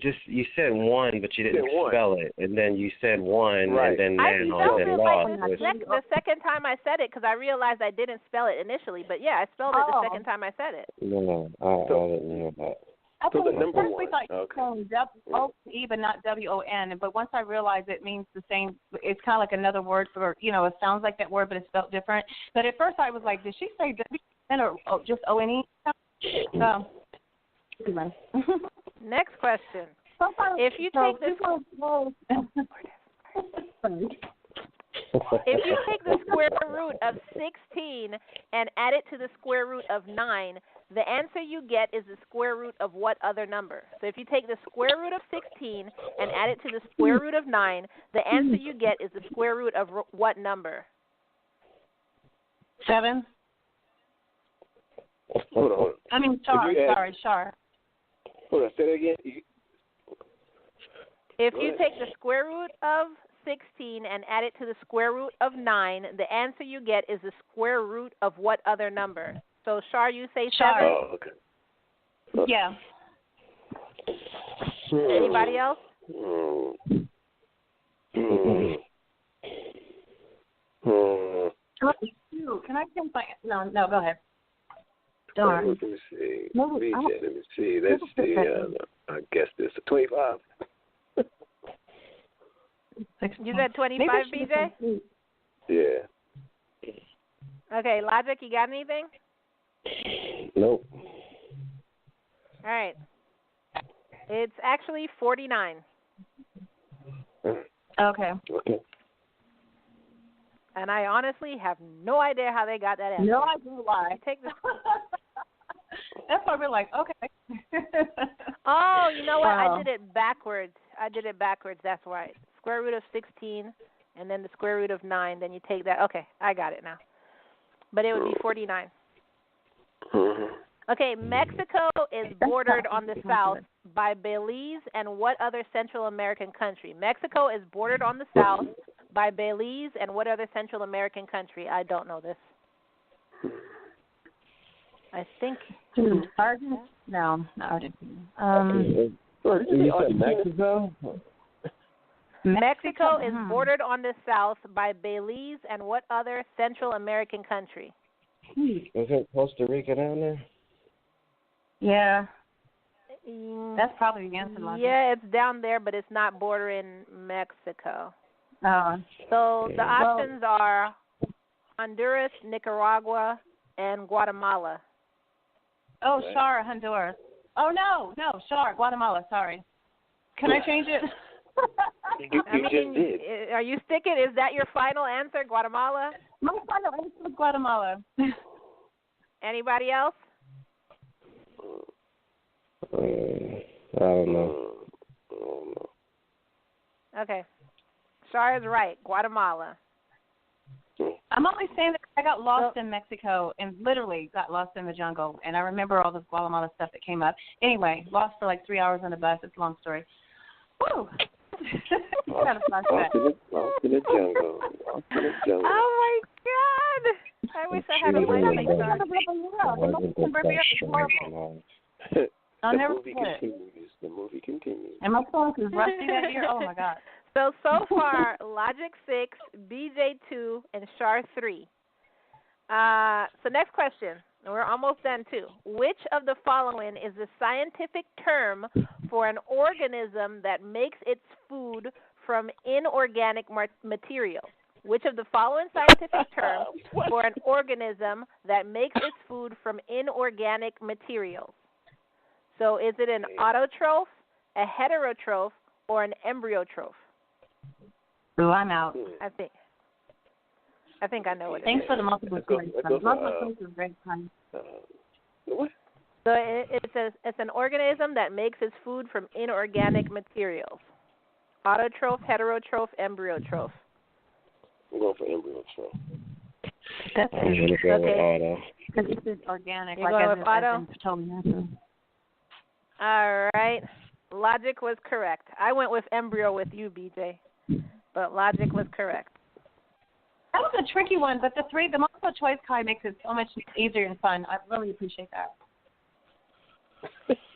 said one, but you didn't spell it, and then you said one, and then now, and then lost. The second time I said it, because I realized I didn't spell it initially, but yeah, I spelled it the second time I said it. No, I didn't know that. I So the thought number we thought W-O-E, but not W-O-N. But once I realized it means the same, it's kind of like another word for, it sounds like that word, but it's spelled different. But at first I was like, did she say W-O-N or just O-N-E? So, next question. If you take this... If you take the square root of 16 and add it to the square root of 9, the answer you get is the square root of what other number? So if you take the square root of 16 and add it to the square root of 9, the answer you get is the square root of what number? 7. Hold on. I mean, Char. Sorry, Char. Hold on. Say that again. If you take the square root of 16 and add it to the square root of 9, the answer you get is the square root of what other number? So, Char, you say 7? Oh, okay. Yeah. Anybody else? Can I change my... No, go ahead. Darn. Let me see. Let me see. Let's see. I guess this is 25. You said 25, BJ? Yeah. Okay, Logic, you got anything? Nope. All right. It's actually 49. Okay. And I honestly have no idea how they got that answer. No idea why. Take this. That's why we're like, okay. Oh, you know what? Wow. I did it backwards. That's right. Square root of 16, and then the square root of 9. Then you take that. Okay, I got it now. But it would be 49. Okay, Mexico is bordered on the south by Belize and what other Central American country? Mexico is bordered on the south by Belize and what other Central American country? I don't know this. I think. Argentina? No, not Argentina. You said Mexico? Mexico is bordered on the south by Belize and what other Central American country? Is it Costa Rica down there? Yeah. That's probably the answer, Logic. Yeah, it's down there, but it's not bordering Mexico. Oh. So the options are Honduras, Nicaragua, and Guatemala. Oh, Char, Honduras. Oh, no, Char, Guatemala, sorry. Can I change it? You just did. Are you sticking? Is that your final answer, Guatemala? My final answer is Guatemala. Anybody else? I don't know. Okay. Char is right. Guatemala. I'm only saying that I got lost in Mexico and literally got lost in the jungle. And I remember all this Guatemala stuff that came up. Anyway, lost for like 3 hours on the bus. It's a long story. Woo! Got a flashback. Lost in the jungle. Oh, my God. I wish I had a life like that. I'll never movie forget it. continues. The movie continues. And my phone is rusty that year. Oh, my God. So far, Logic 6, BJ 2, and Char 3. So next question. We're almost done, too. Which of the following is the scientific term for an organism that makes its food from inorganic material? Which of the following scientific terms for an organism that makes its food from inorganic materials? So is it an autotroph, a heterotroph, or an embryotroph? Ooh, I'm out. I think I know what it is. Thanks for the multiple choice. Multiple choice is very kind. What? So it's an organism that makes its food from inorganic materials. Autotroph, heterotroph, embryotrof. I'm going for embryotroph. That's I'm going to go with auto. Because this is organic. You're going with auto? Totally natural. All right. Logic was correct. I went with embryo with you, BJ. But Logic was correct. That was a tricky one, but the multiple choice Kai makes it so much easier and fun. I really appreciate that.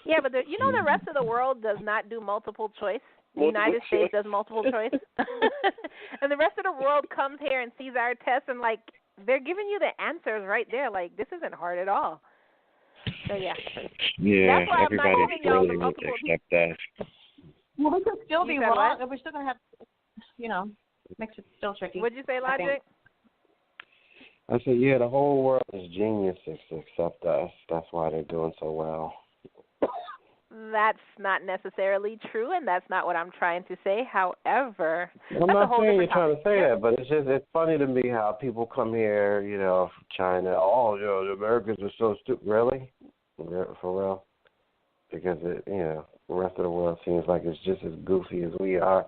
Yeah, but the rest of the world does not do multiple choice. The United States does multiple choice. And the rest of the world comes here and sees our tests and, like, they're giving you the answers right there. Like, this isn't hard at all. So, yeah. Yeah, that's why everybody's really would accept that. Well, we could still be wrong. We're still going to have, makes it still tricky. What'd you say, Logic? I said, yeah, the whole world is geniuses to accept us. That's why they're doing so well. That's not necessarily true, and that's not what I'm trying to say. However, I'm not saying you're trying to say that, but it's funny to me how people come here, from China. Oh, the Americans are so stupid. Really? For real? Because the rest of the world seems like it's just as goofy as we are.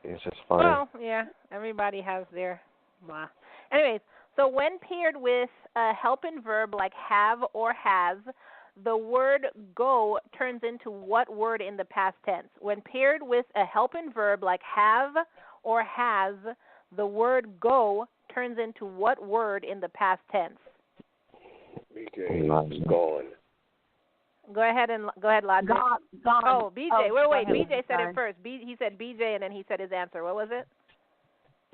It's just funny. Well, yeah, everybody has their blah. Anyways, So when paired with a helping verb like have or has, the word go turns into what word in the past tense? When paired with a helping verb like have or has, the word go turns into what word in the past tense? BJ, gone. Go ahead, Logic. Gone. Oh, BJ. Wait. Ahead. BJ said it first. He said BJ, and then he said his answer. What was it?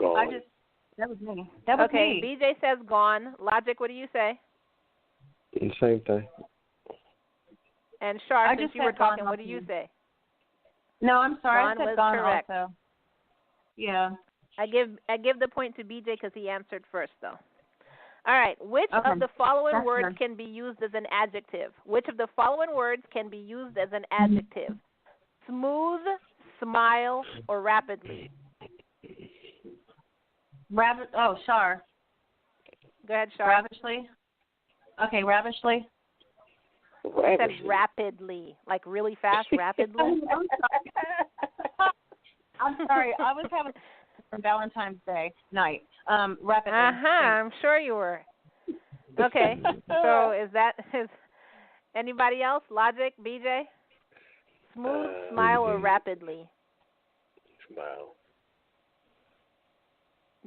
Gone. That was me. That was okay, me. BJ says gone. Logic, what do you say? Same thing. And Char, I since just you were said gone talking, what do you say? No, I'm sorry. Gone I said was gone correct. also. Yeah. I give the point to BJ because he answered first, though. All right. Which Okay. of the following That's words good. can be used as an adjective? Which of the following words can be used as an adjective? Smooth, smile, or rapidly? Char. Go ahead, Char. Ravishly. Okay, ravishly. I said rapidly, like really fast, rapidly. I'm sorry. I was having from Valentine's Day night. Rapidly. I'm sure you were. Okay. So is anybody else? Logic, BJ? Smooth, smile, or rapidly? Smile.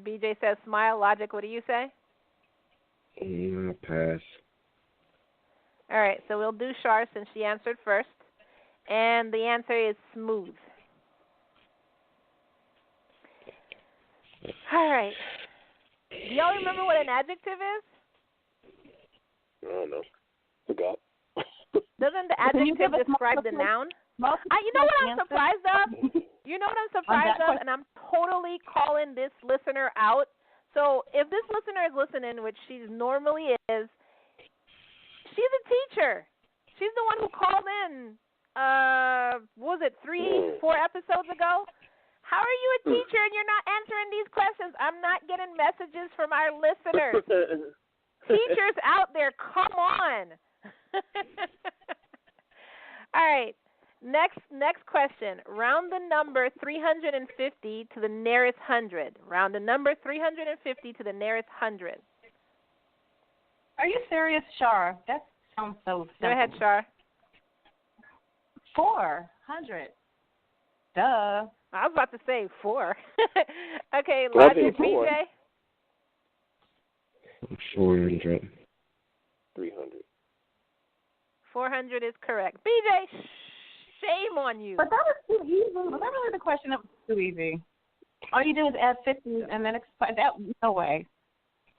BJ says smile. Logic, what do you say? Pass. All right, so we'll do Char since she answered first. And the answer is smooth. All right. Do y'all remember what an adjective is? I don't know. Forgot. Doesn't the adjective describe the noun? You know what I'm surprised of? You know what I'm surprised of? And I'm totally calling this listener out. So if this listener is listening, which she normally is, she's a teacher. She's the one who called in, what was it, 3-4 episodes ago? How are you a teacher and you're not answering these questions? I'm not getting messages from our listeners. Teachers out there, come on. All right. Next question. Round the number 350 to the nearest 100. Round the number 350 to the nearest 100. Are you serious, Char? That sounds so simple. Go ahead, Char. 400. Duh. I was about to say 4. Okay, Logic, BJ. 400. 300. 400 is correct. BJ, shame on you. But that was too easy. Was that really the question? That was too easy. All you do is add 50 and then explain that. No way.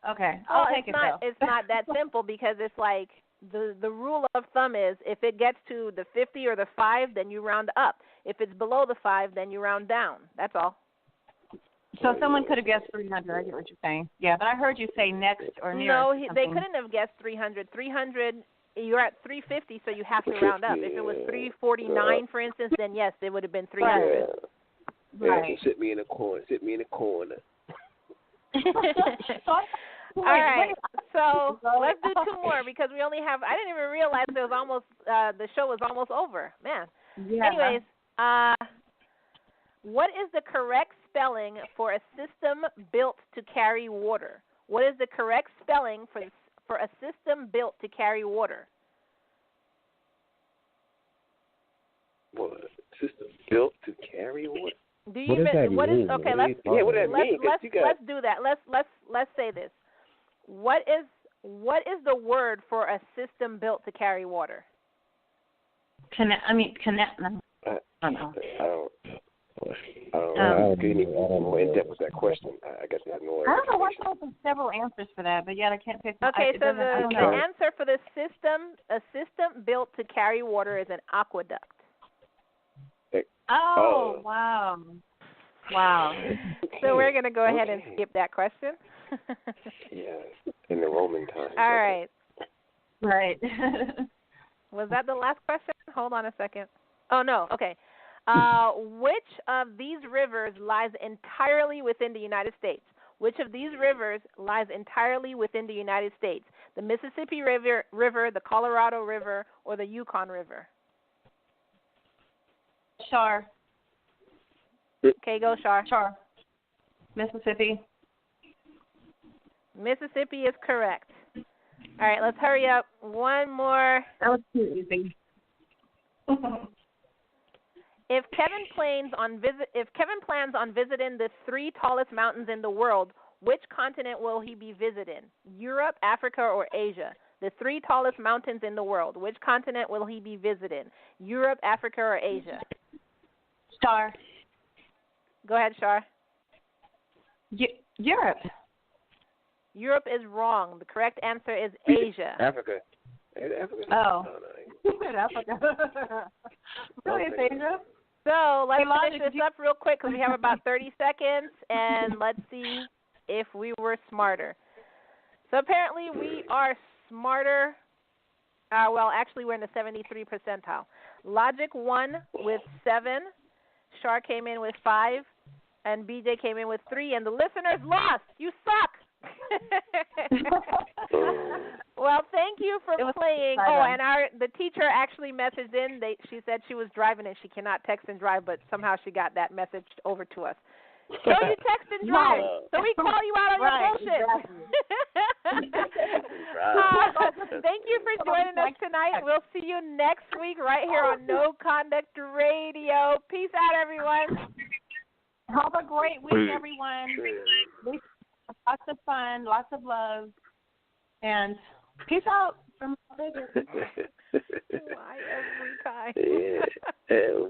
Okay, I'll take it though. It's not that simple because it's like the rule of thumb is if it gets to the 50 or the 5, then you round up. If it's below the 5, then you round down. That's all. So someone could have guessed 300. I get what you're saying. Yeah, but I heard you say next or near. No, they couldn't have guessed 300. 300, you're at 350, so you have to round up. If it was 349, for instance, then yes, it would have been 300. Right. Sit me in a corner. Sit me in a corner. All right, so let's do 2 more because we only have. I didn't even realize it was almost. The show was almost over, man. Yeah. Anyways, what is the correct spelling for a system built to carry water? What is the correct spelling for a system built to carry water? What? System built to carry water? Do you even? What is? Okay, let's. Yeah, what does that mean? Let's do that. Let's say this. What is the word for a system built to carry water? Connect. No. I don't know. I don't know. Can you get more in depth with that question? I guess I have no idea. I don't know why there's several answers for that, but yet I can't pick. Okay, so the answer for the a system built to carry water is an aqueduct. Oh, wow. Wow. So we're going to go ahead and skip that question. Yeah, in the Roman times. All right. Right. Was that the last question? Hold on a second. Oh, no. Okay. Which of these rivers lies entirely within the United States? Which of these rivers lies entirely within the United States? The Mississippi River, the Colorado River, or the Yukon River? Char. Okay, go, Char. Mississippi. Mississippi is correct. All right, let's hurry up. One more. That was too easy. If Kevin plans on visiting the 3 tallest mountains in the world, which continent will he be visiting? Europe, Africa, or Asia? The 3 tallest mountains in the world. Which continent will he be visiting? Europe, Africa, or Asia? Char. Go ahead, Char. Europe. Europe is wrong. The correct answer is Asia. Africa. Africa? Oh. No. Africa. Really, it's Asia? So let's finish this up real quick because we have about 30 seconds, and let's see if we were smarter. So apparently we are smarter. Well, actually, we're in the 73 percentile. Logic won with 7. Char came in with 5. And BJ came in with 3. And the listeners lost. You suck. Well, thank you for playing. Oh, and the teacher actually messaged in. She said she was driving and she cannot text and drive, but somehow she got that message over to us. So you text and drive. So we call you out on your bullshit. Exactly. Thank you for joining us tonight. We'll see you next week right here on No Conduct Radio. Peace out, everyone. Have a great week, everyone. Lots of fun, lots of love, and peace out from Vegas. Why every time? Yeah.